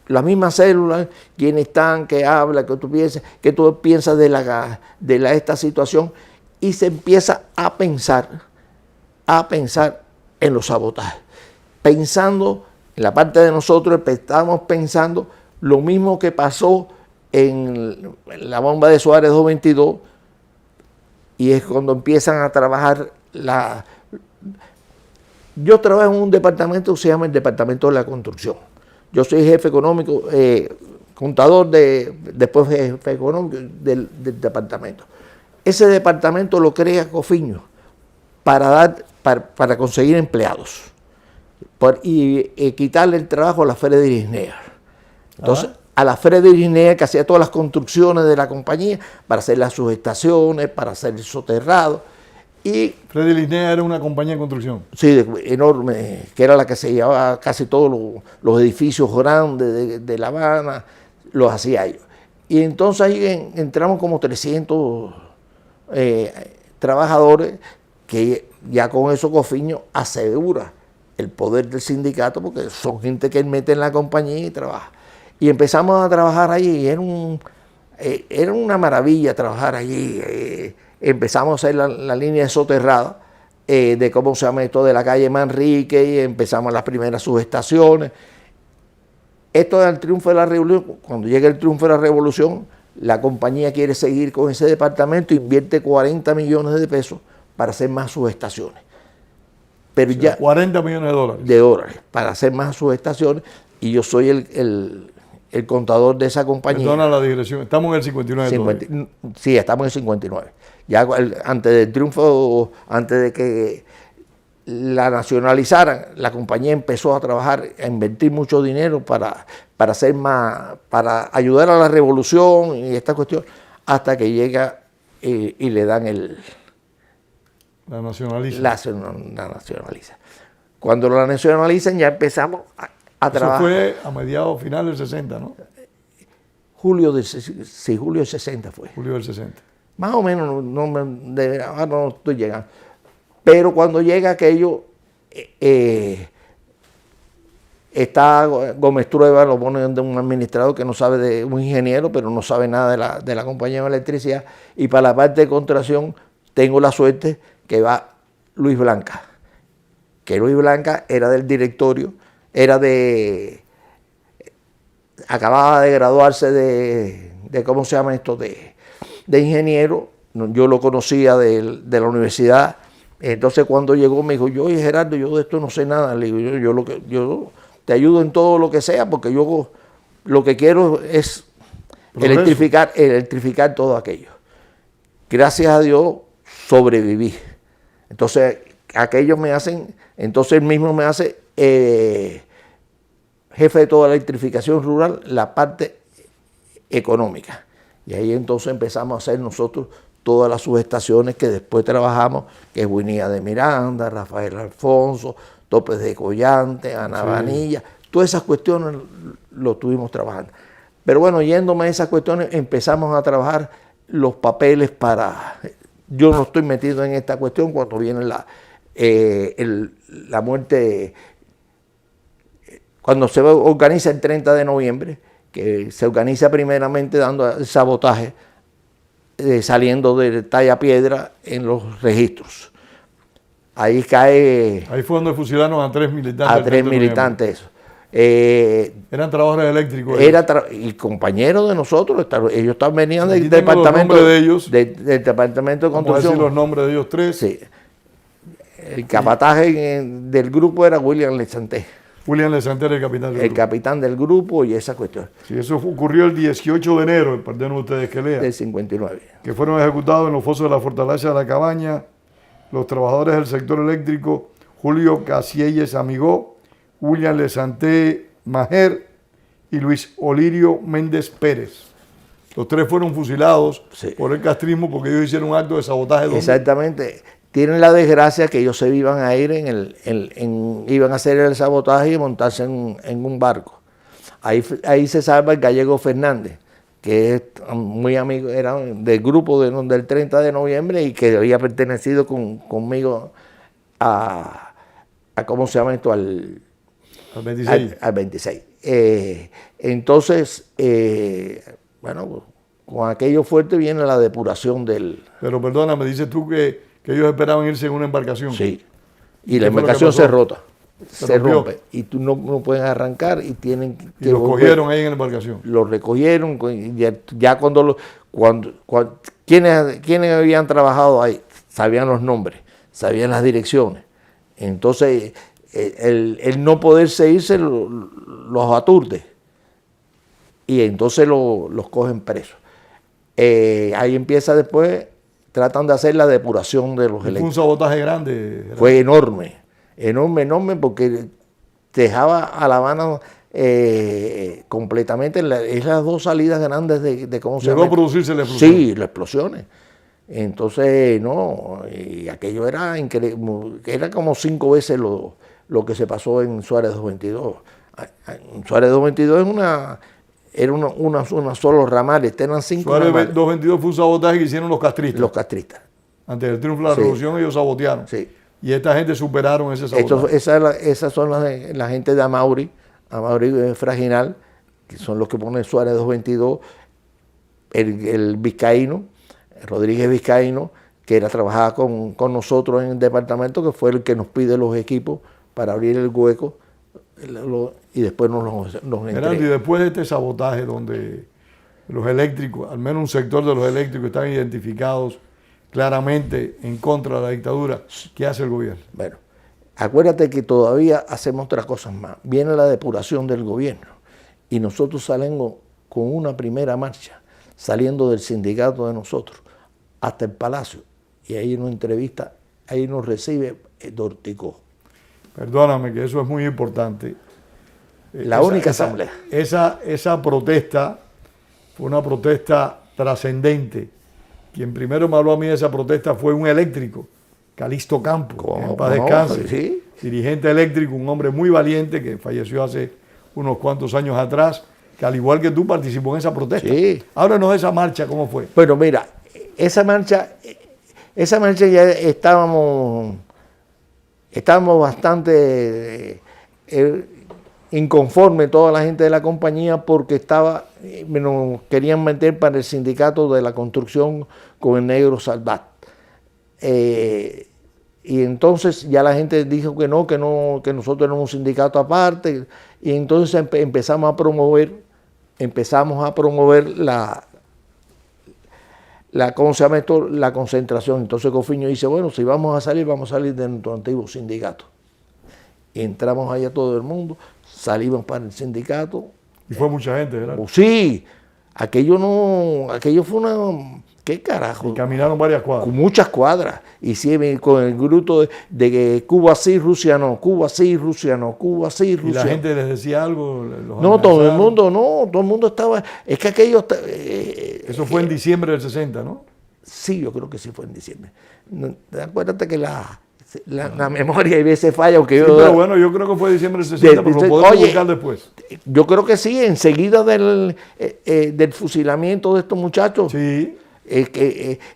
La misma célula, quienes están, que habla, que tú piensas de esta situación, y se empieza a pensar en los sabotajes. Pensando, en la parte de nosotros, estamos pensando lo mismo que pasó en la bomba de Suárez 222, y es cuando empiezan a trabajar Yo trabajo en un departamento que se llama el Departamento de la Construcción. Yo soy jefe económico, contador, después jefe económico del departamento. Ese departamento lo crea Cofiño para conseguir empleados y quitarle el trabajo a la Frederick Schneer. Entonces, a la Frederick Schneer, que hacía todas las construcciones de la compañía, para hacer las subestaciones, para hacer el soterrado. Y Frederick Schneer era una compañía de construcción. Sí, enorme, que era la que se llevaba casi todos los edificios grandes de La Habana, los hacía ellos. Y entonces ahí entramos como 300 trabajadores, que ya con eso Cofiño asegura el poder del sindicato, porque son gente que él mete en la compañía y trabaja. Y empezamos a trabajar allí, y era una maravilla trabajar allí. Empezamos a hacer la línea de soterrada, de cómo se llama esto, de la calle Manrique, y empezamos las primeras subestaciones. Esto del triunfo de la revolución. Cuando llega el triunfo de la revolución, la compañía quiere seguir con ese departamento, invierte 40 millones de pesos para hacer más subestaciones. Pero ya 40 millones de dólares. De dólares, para hacer más subestaciones, y yo soy el contador de esa compañía. Perdona la digresión, estamos en el 59. Sí, estamos en el 59. Ya antes del triunfo, antes de que la nacionalizaran, la compañía empezó a trabajar, a invertir mucho dinero para hacer más, para ayudar a la revolución y esta cuestión, hasta que llega y le dan la nacionaliza. La nacionaliza. Cuando la nacionalizan ya empezamos a trabajar. Eso fue a mediados, finales del 60, ¿no? Julio del 60 fue. Julio del 60. Más o menos, ahora no estoy llegando. Pero cuando llega aquello, Está Gómez Trueba, lo ponen de un administrador que no sabe de un ingeniero, pero no sabe nada de la compañía de electricidad. Y para la parte de contratación tengo la suerte que va Luis Blanca, que Luis Blanca era del directorio, acababa de graduarse de ¿cómo se llama esto? De ingeniero. Yo lo conocía de la universidad. Entonces cuando llegó me dijo, oye Gerardo, yo de esto no sé nada. Le digo, yo te ayudo en todo lo que sea, porque yo lo que quiero es electrificar todo aquello. Gracias a Dios sobreviví. Entonces aquellos me hacen, entonces él mismo me hace jefe de toda la electrificación rural, la parte económica. Y ahí entonces empezamos a hacer nosotros todas las subestaciones que después trabajamos, que es Guinía de Miranda, Rafael Alfonso, Topes de Collante, Ana Vanilla, todas esas cuestiones lo estuvimos trabajando. Pero bueno, yéndome a esas cuestiones, empezamos a trabajar los papeles para... Yo no estoy metido en esta cuestión cuando viene la muerte, cuando se organiza el 30 de noviembre, que se organiza primeramente dando el sabotaje, saliendo de Talla Piedra en los registros. Ahí cae... Ahí fue donde fusilaron a 3 militantes. A 3 militantes, eso. Eran trabajadores eléctricos. Y compañeros de nosotros, ellos venían del departamento de ellos, del departamento de construcción. Vamos a decir los nombres de ellos tres. Sí. El capataje del grupo era William Lesanté. William Lesanté era el capitán del grupo. El capitán del grupo y esa cuestión. Sí, eso ocurrió el 18 de enero, perdón ustedes que lean. Del 59. Que fueron ejecutados en los fosos de la Fortaleza de la Cabaña los trabajadores del sector eléctrico Julio Casielles Amigó, William Lesanté Majer y Luis Olirio Méndez Pérez. Los tres fueron fusilados por el castrismo porque ellos hicieron un acto de sabotaje. Exactamente. Tienen la desgracia que ellos se iban a ir iban a hacer el sabotaje y montarse en un barco. Ahí se salva el gallego Fernández, que es muy amigo, era del grupo del 30 de noviembre y que había pertenecido conmigo a ¿cómo se llama esto? Al 26. Al 26. Entonces, bueno, con aquello fuerte viene la depuración del... Pero perdona, me dices tú que ellos esperaban irse en una embarcación. Sí. Y la embarcación se rota, se rompe. Y tú no pueden arrancar y tienen que... Y los cogieron ahí en la embarcación. Los recogieron, ya cuando quienes habían trabajado ahí, sabían los nombres, sabían las direcciones. Entonces, el no poderse irse los aturde. Y entonces los cogen presos. Ahí empieza después... Tratan de hacer la depuración de los eléctricos. Fue un sabotaje grande. Fue enorme, porque dejaba a La Habana completamente, es las dos salidas grandes de cómo se llama. ¿Llegó a producirse la explosión? Sí, las explosiones. Entonces, no, y aquello era increíble, era como 5 veces lo que se pasó en Suárez 222. En Suárez 222 era una solo ramales, eran 5 Suárez ramales. 222 fue un sabotaje que hicieron los castristas. Los castristas. Antes del triunfo de la revolución ellos sabotearon. Sí. Y esta gente superaron ese sabotaje. Esas son la gente de Amauri Fraginal, que son los que ponen Suárez 222, el vizcaíno, Rodríguez Vizcaíno, que trabajaba con nosotros en el departamento, que fue el que nos pide los equipos para abrir el hueco. Y después nos entrega. Y después de este sabotaje donde los eléctricos, al menos un sector de los eléctricos están identificados claramente en contra de la dictadura, ¿qué hace el gobierno? Bueno, acuérdate que todavía hacemos otras cosas más. Viene la depuración del gobierno y nosotros salimos con una primera marcha, saliendo del sindicato de nosotros hasta el Palacio. Y ahí nos entrevista, ahí nos recibe Dorticó. Perdóname, que eso es muy importante. La única asamblea. Esa protesta fue una protesta trascendente. Quien primero me habló a mí de esa protesta fue un eléctrico, Calixto Campos, que en paz descanse. Sí. Dirigente eléctrico, un hombre muy valiente que falleció hace unos cuantos años atrás, que al igual que tú participó en esa protesta. Sí. Háblanos de esa marcha, ¿cómo fue? Bueno, mira, esa marcha ya estábamos bastante, inconforme toda la gente de la compañía porque nos querían meter para el sindicato de la construcción con el negro Salvat. Y entonces ya la gente dijo que nosotros éramos un sindicato aparte, y entonces empezamos a promover ¿cómo se llama esto? La concentración. Entonces Cofiño dice, bueno, si vamos a salir de nuestro antiguo sindicato. Y entramos allá todo el mundo, salimos para el sindicato. Y fue mucha gente, ¿verdad? Sí, aquello fue una... ¿Qué carajo? Y caminaron varias cuadras. Con muchas cuadras. Y sí, con el grupo de Cuba sí, Rusia no, Cuba sí, Rusia no, Cuba sí, Rusia no. ¿Y la gente les decía algo? No, todo el mundo estaba... Es que aquello... Eso fue en diciembre del 60, ¿no? Sí, yo creo que sí fue en diciembre. Acuérdate que la memoria a veces falla. Aunque pero bueno, yo creo que fue diciembre del 60, pero lo podemos buscar después. Yo creo que sí, enseguida del fusilamiento de estos muchachos. Sí.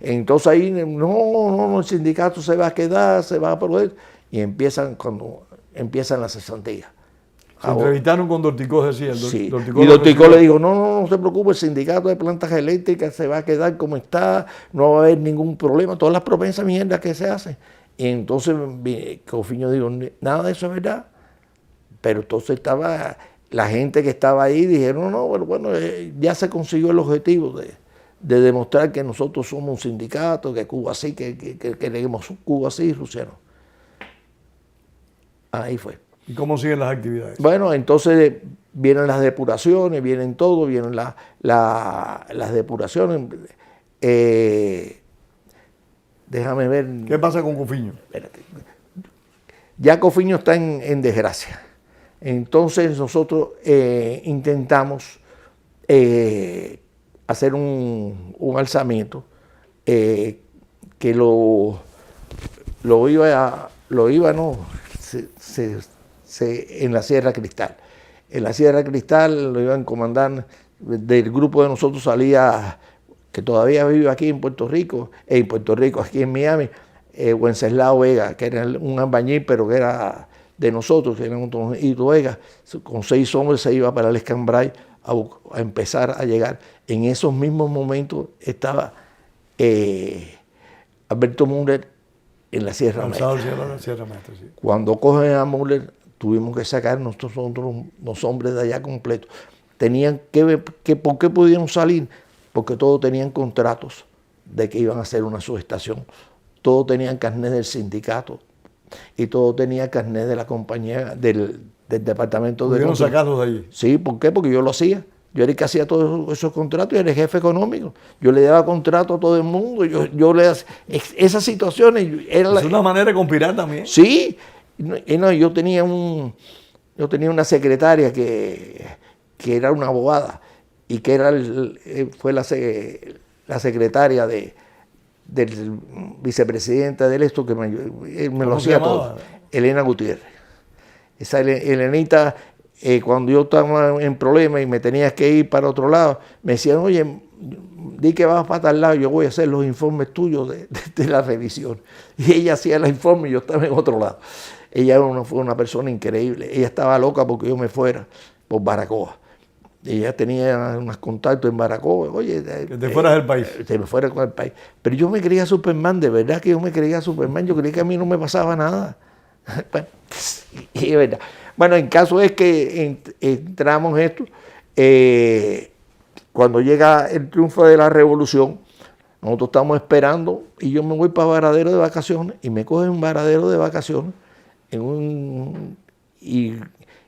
Entonces ahí, no, el sindicato se va a quedar, se va a perder. Y empiezan las cesantías. Se entrevistaron con Dorticó, decía. Sí. Y Dorticó le dijo, no se preocupe, el sindicato de plantas eléctricas se va a quedar como está, no va a haber ningún problema, todas las promesas mierdas que se hacen. Y entonces Cofiño dijo, nada de eso es verdad. Pero entonces estaba la gente que estaba ahí, dijeron, bueno, ya se consiguió el objetivo de demostrar que nosotros somos un sindicato, que Cuba sí, que queremos Cuba sí, Rusia no. Ahí fue. ¿Y cómo siguen las actividades? Bueno, entonces vienen las depuraciones, vienen las depuraciones. Déjame ver. ¿Qué pasa con Cofiño? Espérate. Ya Cofiño está en desgracia. Entonces nosotros intentamos hacer un alzamiento que en la Sierra Cristal. En la Sierra Cristal lo iban a comandar, del grupo de nosotros salía, que todavía vive aquí en Puerto Rico, aquí en Miami, Wenceslao Vega, que era un albañil, pero que era de nosotros, que era un Hito Vega, con 6 hombres se iba para el Escambray a empezar a llegar. En esos mismos momentos estaba Alberto Müller en la Sierra Maestra. Sí. Cuando cogen a Müller, tuvimos que sacar nosotros los hombres de allá completos. Tenían que ver por qué pudieron salir, porque todos tenían contratos de que iban a hacer una subestación, todos tenían carnet del sindicato y todos tenían carnet de la compañía, del departamento de... ¿Pudieron sacarlos de allí? Sí, ¿por qué? Porque yo lo hacía. Yo era el que hacía todos esos contratos, yo era el jefe económico. Yo le daba contrato a todo el mundo. Yo le hacía esas situaciones. Es una manera de conspirar también. Sí. Yo tenía una secretaria que era una abogada y que fue la secretaria del vicepresidente del esto, que me lo hacía todo. Elena Gutiérrez. Esa Elenita... cuando yo estaba en problemas y me tenías que ir para otro lado, me decían, oye, di que vas para tal lado, yo voy a hacer los informes tuyos de la revisión. Y ella hacía los informes y yo estaba en otro lado. Ella fue una persona increíble. Ella estaba loca porque yo me fuera por Baracoa. Ella tenía unos contactos en Baracoa. Oye, que te fueras del país. Que me fuera con el país. Pero yo me creía Superman, de verdad que yo me creía Superman. Yo creía que a mí no me pasaba nada. Y es verdad. Bueno, en caso es que entramos esto, cuando llega el triunfo de la revolución, nosotros estamos esperando y yo me voy para Varadero de vacaciones y me cogen un Varadero de vacaciones y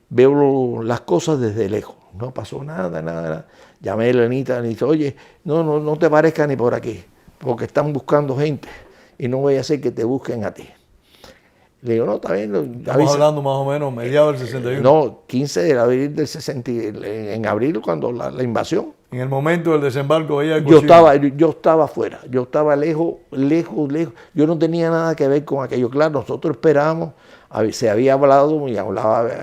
veo las cosas desde lejos. No pasó nada. Llamé a Elenita y le dije, oye, no te parezca ni por aquí, porque están buscando gente y no voy a hacer que te busquen a ti. Le digo, no, está bien. Estamos hablando más o menos mediados del 61. No, 15 de abril del 60, en abril cuando la invasión. En el momento del desembarco ella yo estaba afuera, yo estaba lejos. Yo no tenía nada que ver con aquello. Claro, nosotros esperábamos, se había hablado,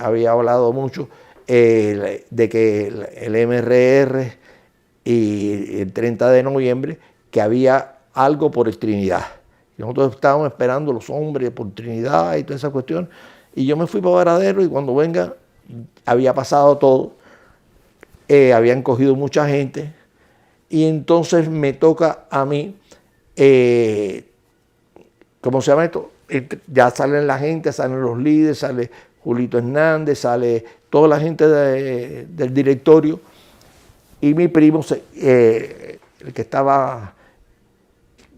había hablado mucho de que el MRR y el 30 de noviembre, que había algo por el Trinidad. Nosotros estábamos esperando los hombres por Trinidad y toda esa cuestión. Y yo me fui para Varadero y cuando venga había pasado todo, habían cogido mucha gente, y entonces me toca a mí, ¿cómo se llama esto? Ya salen la gente, salen los líderes, sale Julito Hernández, sale toda la gente del directorio, y mi primo, el que estaba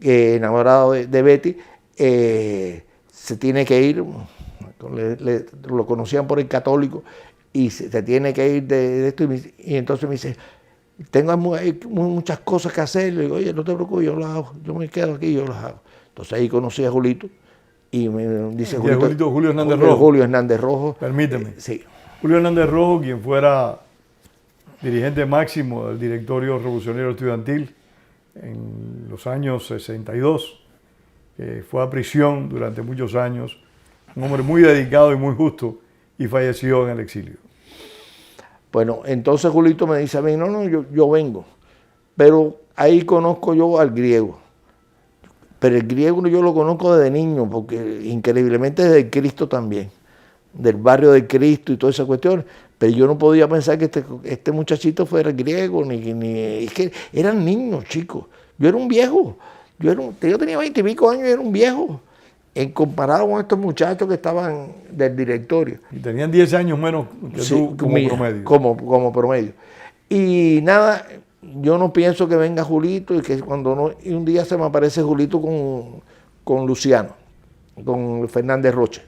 enamorado de Betty, se tiene que ir, lo conocían por el católico, y se tiene que ir de esto, y entonces me dice, tengo muchas cosas que hacer. Le digo, oye, no te preocupes, yo las hago, yo me quedo aquí, yo las hago. Entonces ahí conocí a Julito, y me dice Julio Hernández Rojo. Julio Hernández Rojo. Permíteme. Sí. Julio Hernández Rojo, quien fuera dirigente máximo del Directorio Revolucionario Estudiantil en los años 62, fue a prisión durante muchos años, un hombre muy dedicado y muy justo, y falleció en el exilio. Bueno, entonces Julito me dice a mí, no, yo vengo, pero ahí conozco yo al griego. Pero el griego yo lo conozco desde niño, porque increíblemente desde el Cristo también, del barrio del Cristo y toda esa cuestión. Pero yo no podía pensar que este muchachito fuera griego, es que eran niños, chicos. Yo era un viejo, yo tenía 20 y pico años y era un viejo, en comparado con estos muchachos que estaban del directorio. Y tenían 10 años menos que tú como promedio. Como promedio. Y nada, yo no pienso que venga Julito, y un día se me aparece Julito con Luciano, con Fernández Roche.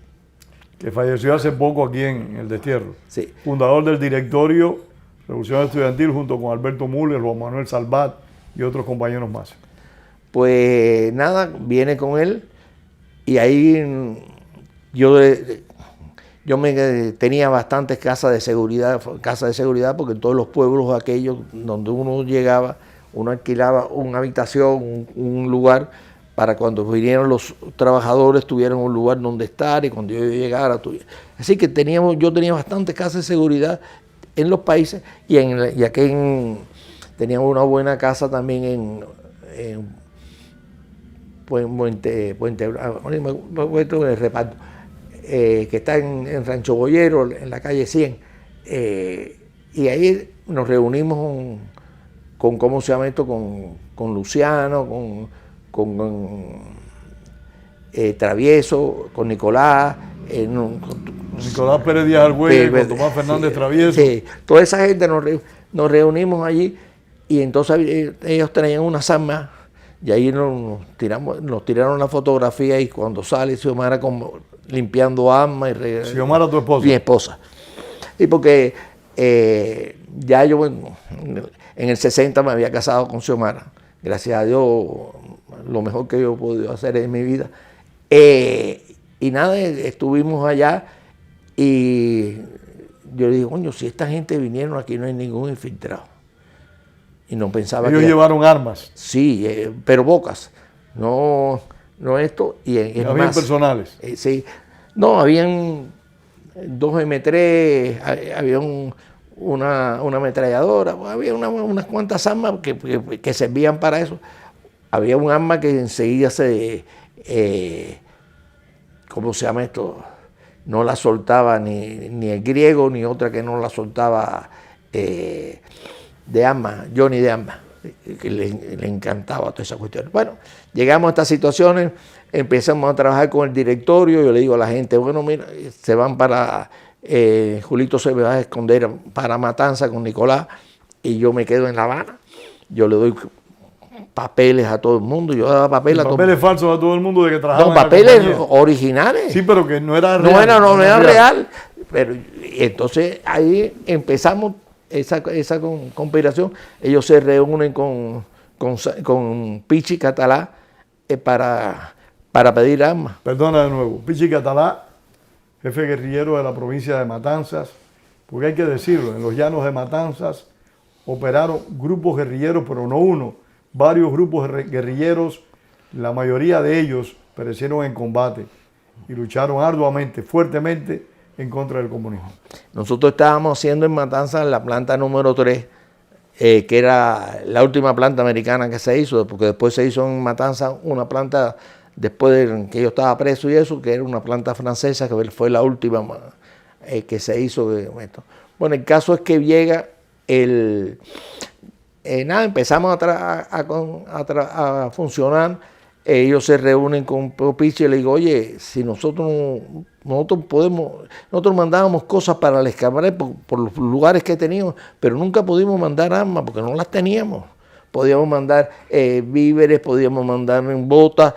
Que falleció hace poco aquí en el destierro. Sí. Fundador del Directorio Revolucionario Estudiantil junto con Alberto Müller, Juan Manuel Salvat y otros compañeros más. Pues nada, viene con él, y ahí yo tenía bastantes casas de seguridad porque en todos los pueblos aquellos donde uno llegaba, uno alquilaba una habitación, un lugar, para cuando vinieron los trabajadores tuvieran un lugar donde estar, y cuando yo llegara tuviera. Así que yo tenía bastantes casas de seguridad en los países, y aquí teníamos una buena casa también en el reparto, que está en Rancho Boyero, en la calle 100, y ahí nos reunimos con ¿cómo se llama esto? Con Luciano, con Travieso, con Nicolás, Nicolás Pérez Díaz Argüelles, con Tomás Fernández Travieso. Sí, toda esa gente nos reunimos allí, y entonces ellos traían unas armas, y ahí nos tiraron la fotografía, y cuando sale Xiomara como limpiando armas. ¿Xiomara tu esposa? Mi esposa. Y porque ya yo en el 60 me había casado con Xiomara. Gracias a Dios, lo mejor que yo he podido hacer en mi vida. Y nada, estuvimos allá, y yo dije, coño, si esta gente vinieron aquí no hay ningún infiltrado. Y no pensaba Ellos llevaron armas. Sí, pero pocas. No esto. Y habían personales. Sí. No, habían 2 M3, había una ametralladora, había unas cuantas armas que servían para eso. Había un arma que enseguida ¿cómo se llama esto? No la soltaba ni el griego, ni otra que no la soltaba de armas, Johnny de armas, que le encantaba toda esa cuestión. Bueno, llegamos a estas situaciones, empezamos a trabajar con el directorio. Yo le digo a la gente, bueno, mira, se van para, Julito se va a esconder para Matanza con Nicolás, y yo me quedo en La Habana. Yo le doy papeles a todo el mundo, yo daba papeles a todo el mundo. Papeles falsos a todo el mundo de que trabajaban. No, papeles originales. Sí, pero que no era real. No era real. Pero entonces ahí empezamos esa conspiración. Ellos se reúnen con Pichi Catalá para pedir armas. Perdona de nuevo, Pichi Catalá, jefe guerrillero de la provincia de Matanzas, porque hay que decirlo, en los llanos de Matanzas operaron grupos guerrilleros, pero no uno, varios grupos guerrilleros, la mayoría de ellos perecieron en combate y lucharon arduamente, fuertemente en contra del comunismo. Nosotros estábamos haciendo en Matanzas la planta número 3, que era la última planta americana que se hizo, porque después se hizo en Matanzas una planta, después de que yo estaba preso y eso, que era una planta francesa, que fue la última que se hizo. Bueno, el caso es que llega empezamos a funcionar. Ellos se reúnen con Propicio y le digo, oye, si nosotros mandábamos cosas para el escaparate por los lugares que teníamos, pero nunca pudimos mandar armas porque no las teníamos. Podíamos mandar víveres, podíamos mandar en botas.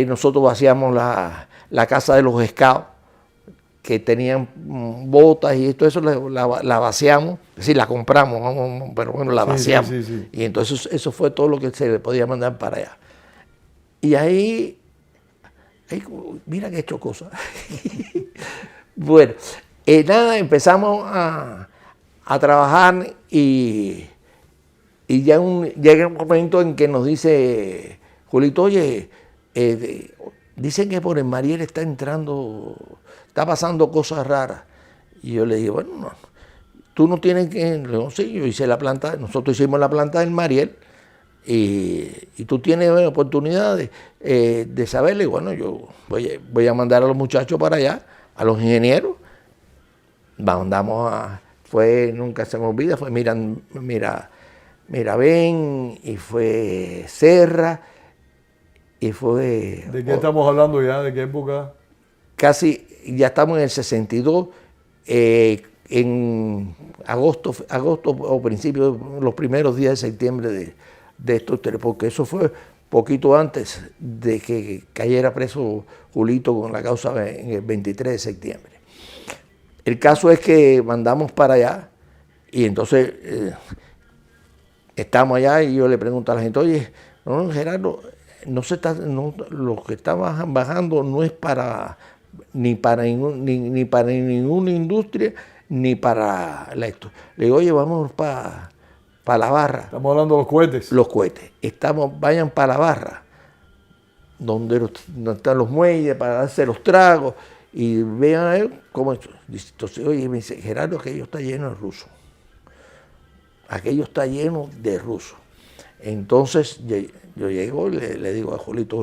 Nosotros vaciamos la casa de los scouts, que tenían botas y todo eso la vaciamos, es decir, la compramos, pero bueno, la vaciamos. Sí. Y entonces eso fue todo lo que se le podía mandar para allá. Y ahí mira que he hecho cosas. Bueno, nada, empezamos a trabajar y ya llega un momento en que nos dice Julito, oye, dicen que por el Mariel está pasando cosas raras. Y yo le dije, bueno, no, tú no tienes que... No, sí, nosotros hicimos la planta del Mariel y tú tienes oportunidad de saberle. Bueno, yo voy a mandar a los muchachos para allá, a los ingenieros. Nunca se me olvida, fue Mirabén y fue Serra y fue... ¿De qué estamos hablando ya? ¿De qué época? Casi, ya estamos en el 62, en agosto o principios, los primeros días de septiembre de estos tres, porque eso fue poquito antes de que cayera preso Julito con la causa en el 23 de septiembre. El caso es que mandamos para allá y entonces estamos allá y yo le pregunto a la gente, oye, no, Gerardo, lo que está bajando no es para ni para ninguna industria, ni para esto. Le digo, oye, vamos para la barra. Estamos hablando de los cohetes. Los cohetes. Vayan para la barra, donde están los muelles, para darse los tragos, y vean a él cómo esto. Entonces, oye, me dice, Gerardo, aquello está lleno de rusos. Aquello está lleno de rusos. Entonces, yo llego y le digo a Julito,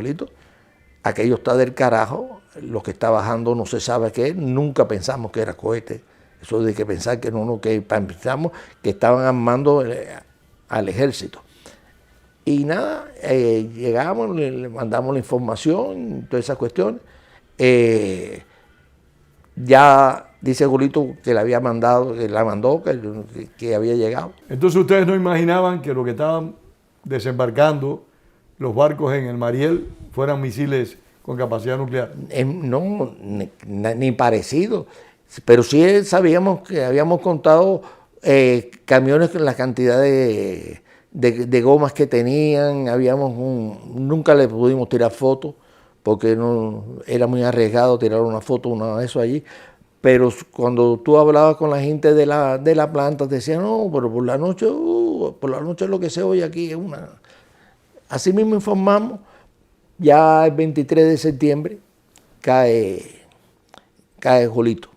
aquello está del carajo, lo que está bajando no se sabe qué es, nunca pensamos que era cohete. Eso de que pensar que pensamos que estaban armando al ejército. Y nada, llegamos, le mandamos la información, todas esas cuestiones. Ya dice Julito que la mandó, que había llegado. Entonces ustedes no imaginaban que lo que estaban desembarcando los barcos en el Mariel fueran misiles con capacidad nuclear. No, ni parecido. Pero sí sabíamos que habíamos contado camiones con la cantidad de gomas que tenían. Nunca le pudimos tirar fotos porque no era muy arriesgado tirar una foto, nada de eso allí. Pero cuando tú hablabas con la gente de la planta, te decían, no, pero por la noche lo que se oye aquí es una... Así mismo informamos, ya el 23 de septiembre cae Julito.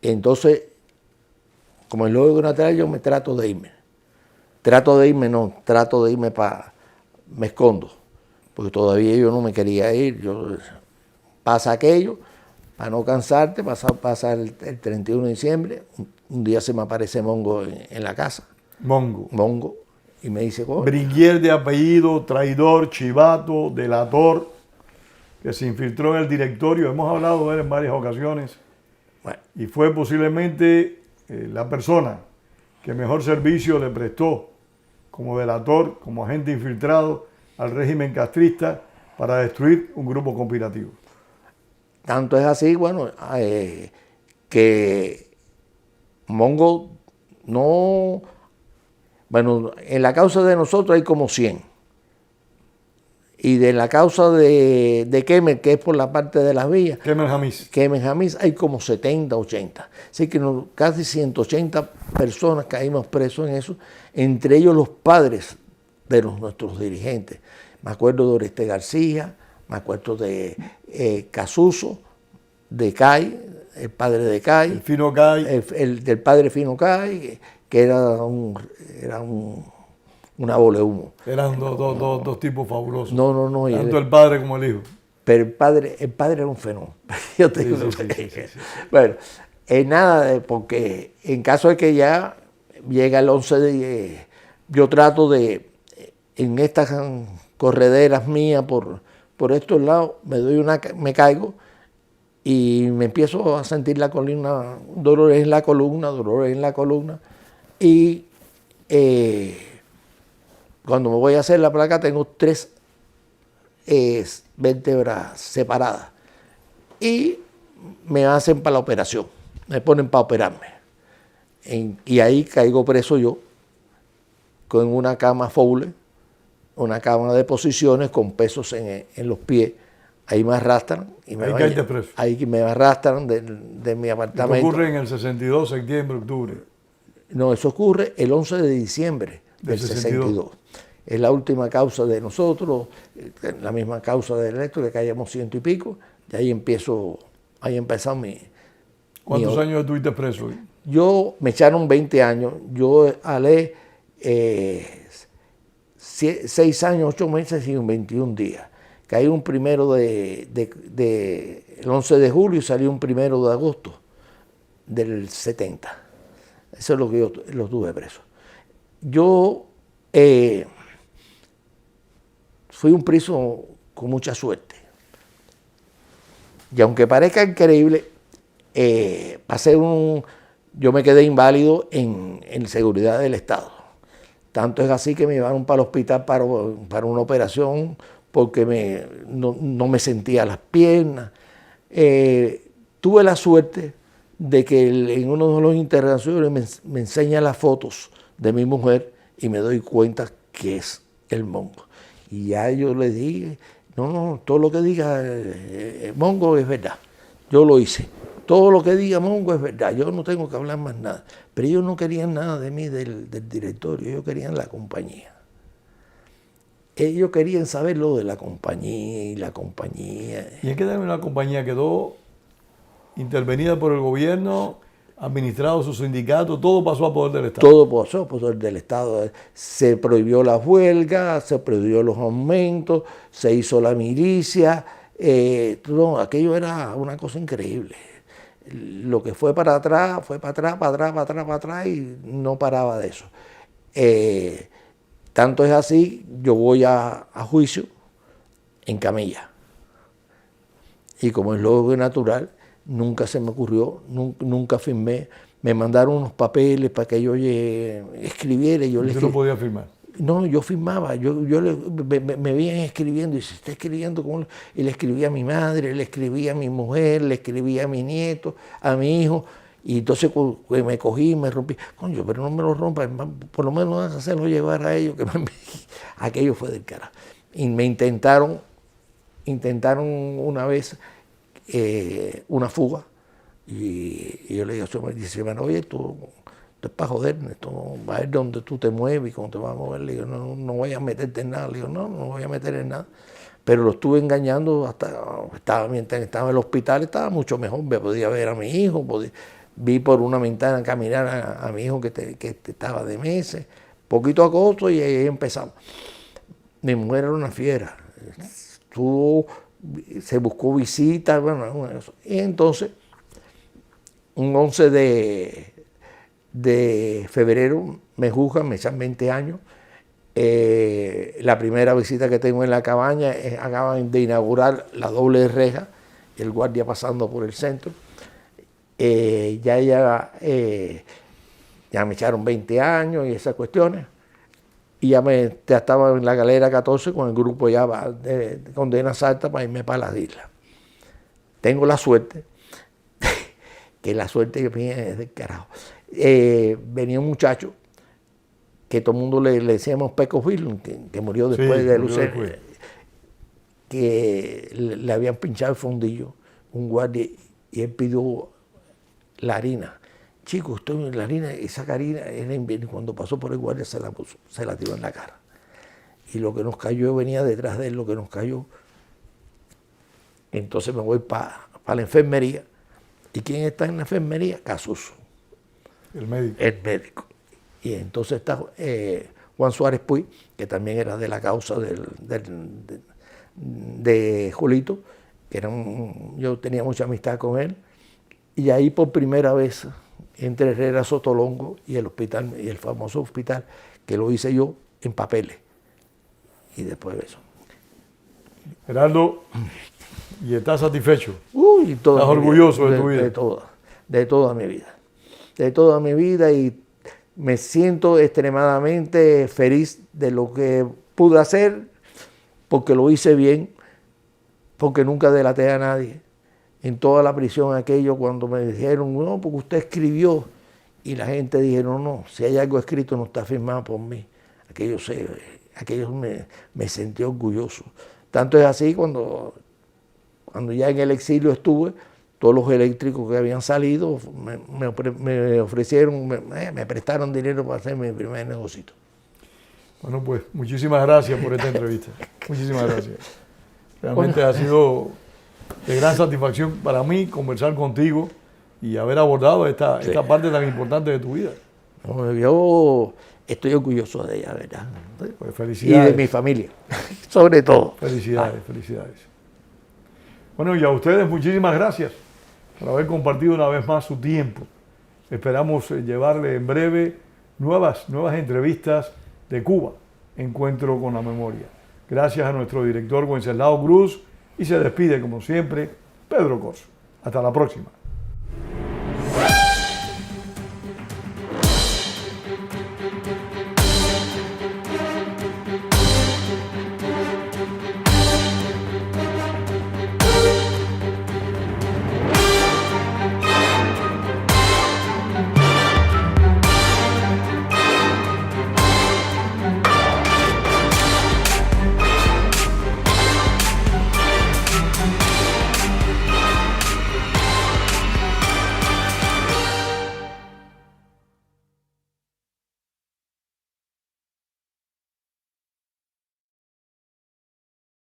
Entonces, como el lobo natural, yo me trato de irme. Trato de irme me escondo, porque todavía yo no me quería ir. Pasa aquello, para no cansarte, pasa el 31 de diciembre, un día se me aparece Mongo en la casa. Mongo. Y me dice, Briguier de apellido, traidor, chivato, delator, que se infiltró en el directorio. Hemos hablado de él en varias ocasiones. Bueno. Y fue posiblemente la persona que mejor servicio le prestó como delator, como agente infiltrado al régimen castrista para destruir un grupo conspirativo. Tanto es así, bueno, que Mongo no... Bueno, en la causa de nosotros hay como 100. Y de la causa de Kemer, que es por la parte de las vías, Kemer Jamis, hay como 70, 80. Así que casi 180 personas caímos presos en eso, entre ellos los padres de nuestros dirigentes. Me acuerdo de Oreste García, me acuerdo de Casuso, de Cay, el padre de Cay. El Fino Cay. Del padre Fino Cay, que era una bola de humo. Eran dos tipos fabulosos. No. Tanto el padre como el hijo. Pero el padre era un fenómeno. Yo te digo. Sí. Bueno, Nada, porque en caso de que ya llega el 11 yo trato de, en estas correderas mías por estos lados, me caigo y me empiezo a sentir la columna, dolores en la columna, y cuando me voy a hacer la placa tengo 3 vértebras separadas y me hacen para la operación, me ponen para operarme. Y ahí caigo preso yo con una cama Fowler, una cama de posiciones con pesos en los pies. Ahí me arrastran. Ahí me arrastran de mi apartamento. ¿Esto ocurre en el 62, septiembre, octubre? No, eso ocurre el 11 de diciembre del 62. Es la última causa de nosotros, la misma causa del electo, que caíamos 100 y pico. Y ahí empezó mi... ¿Cuántos años estuviste preso? Me echaron 20 años. Yo alé 6 años, 8 meses y 21 días. Caí un 1 el 11 de julio y salí un 1 de agosto del 70. Eso es lo que yo lo tuve preso. Yo fui un preso con mucha suerte. Y aunque parezca increíble, yo me quedé inválido en seguridad del Estado. Tanto es así que me llevaron para el hospital para una operación porque no me sentía las piernas. Tuve la suerte de que en uno de los interrogatorios me enseña las fotos de mi mujer y me doy cuenta que es el Mongo. Y ya yo le dije, no, todo lo que diga Mongo es verdad. Yo lo hice. Todo lo que diga Mongo es verdad. Yo no tengo que hablar más nada. Pero ellos no querían nada de mí, del directorio. Ellos querían la compañía. Ellos querían saber lo de la compañía y la compañía. ¿Y en qué término la compañía quedó intervenida por el gobierno, administrado su sindicato? Todo pasó a poder del Estado. Todo pasó a poder del Estado. Se prohibió las huelgas, se prohibió los aumentos, se hizo la milicia. Aquello era una cosa increíble. Lo que fue para atrás, para atrás y no paraba de eso. Tanto es así, yo voy a juicio en camilla. Y como es lógico y natural, nunca se me ocurrió, nunca firmé. Me mandaron unos papeles para que yo escribiera. ¿Usted no podía firmar? No, yo firmaba, me veían escribiendo y se está escribiendo como... Y le escribía a mi madre, le escribía a mi mujer, le escribía a mi nieto, a mi hijo. Y entonces me cogí y me rompí. Coño, pero no me lo rompas, por lo menos hacerlo llevar a ellos. Aquello fue del carajo. Y me intentaron una vez una fuga. Y yo le dije a mi hermano, oye, esto es para joderme, esto va a ir donde tú te mueves y cuando te vas a mover. Le digo, no vayas a meterte en nada. Le digo, no voy a meter en nada. Pero lo estuve engañando mientras estaba en el hospital, estaba mucho mejor. Me podía ver a mi hijo, vi por una ventana caminar a mi hijo que estaba de meses, poquito a poco, y ahí empezamos. Mi mujer era una fiera. Se buscó visitas, bueno, eso. Y entonces, un 11 de febrero me juzgan, me echan 20 años. La primera visita que tengo en la cabaña acaban de inaugurar la doble reja, el guardia pasando por el centro. Ya me echaron 20 años y esas cuestiones. Y ya estaba en la galera 14 con el grupo ya de condenas altas para irme para las islas. Tengo la suerte, que la suerte que mía es del carajo. Venía un muchacho que todo el mundo le decíamos Pecosville, que murió después de Lucero, que le habían pinchado el fondillo, un guardia, y él pidió la harina. Chicos, la harina, esa harina era invierno, cuando pasó por el guardia se la tiró en la cara. Y lo que nos cayó, venía detrás de él lo que nos cayó. Entonces me voy para la enfermería. ¿Y quién está en la enfermería? Casuso. El médico. El médico. Y entonces está Juan Suárez Puy, que también era de la causa de Julito, que yo tenía mucha amistad con él. Y ahí por primera vez entre Herrera Sotolongo y el hospital, y el famoso hospital, que lo hice yo en papeles. Y después de eso. Gerardo, ¿y estás satisfecho? ¿Estás orgulloso de tu vida? De toda mi vida. De toda mi vida, y me siento extremadamente feliz de lo que pude hacer, porque lo hice bien, porque nunca delaté a nadie. En toda la prisión aquello, cuando me dijeron, no, porque usted escribió, y la gente dijeron, no, si hay algo escrito no está firmado por mí. Aquello me sentí orgulloso. Tanto es así, cuando ya en el exilio estuve, todos los eléctricos que habían salido me ofrecieron, me prestaron dinero para hacer mi primer negocio. Bueno, pues muchísimas gracias por esta entrevista. Muchísimas gracias. Realmente ha sido de gran satisfacción para mí conversar contigo y haber abordado esta parte tan importante de tu vida. No, yo estoy orgulloso de ella, ¿verdad? Pues felicidades. Y de mi familia, sobre todo. Felicidades, felicidades. Bueno, y a ustedes muchísimas gracias por haber compartido una vez más su tiempo. Esperamos llevarle en breve nuevas entrevistas de Cuba, Encuentro con la Memoria. Gracias a nuestro director Wenceslao Cruz, y se despide como siempre Pedro Corso. Hasta la próxima.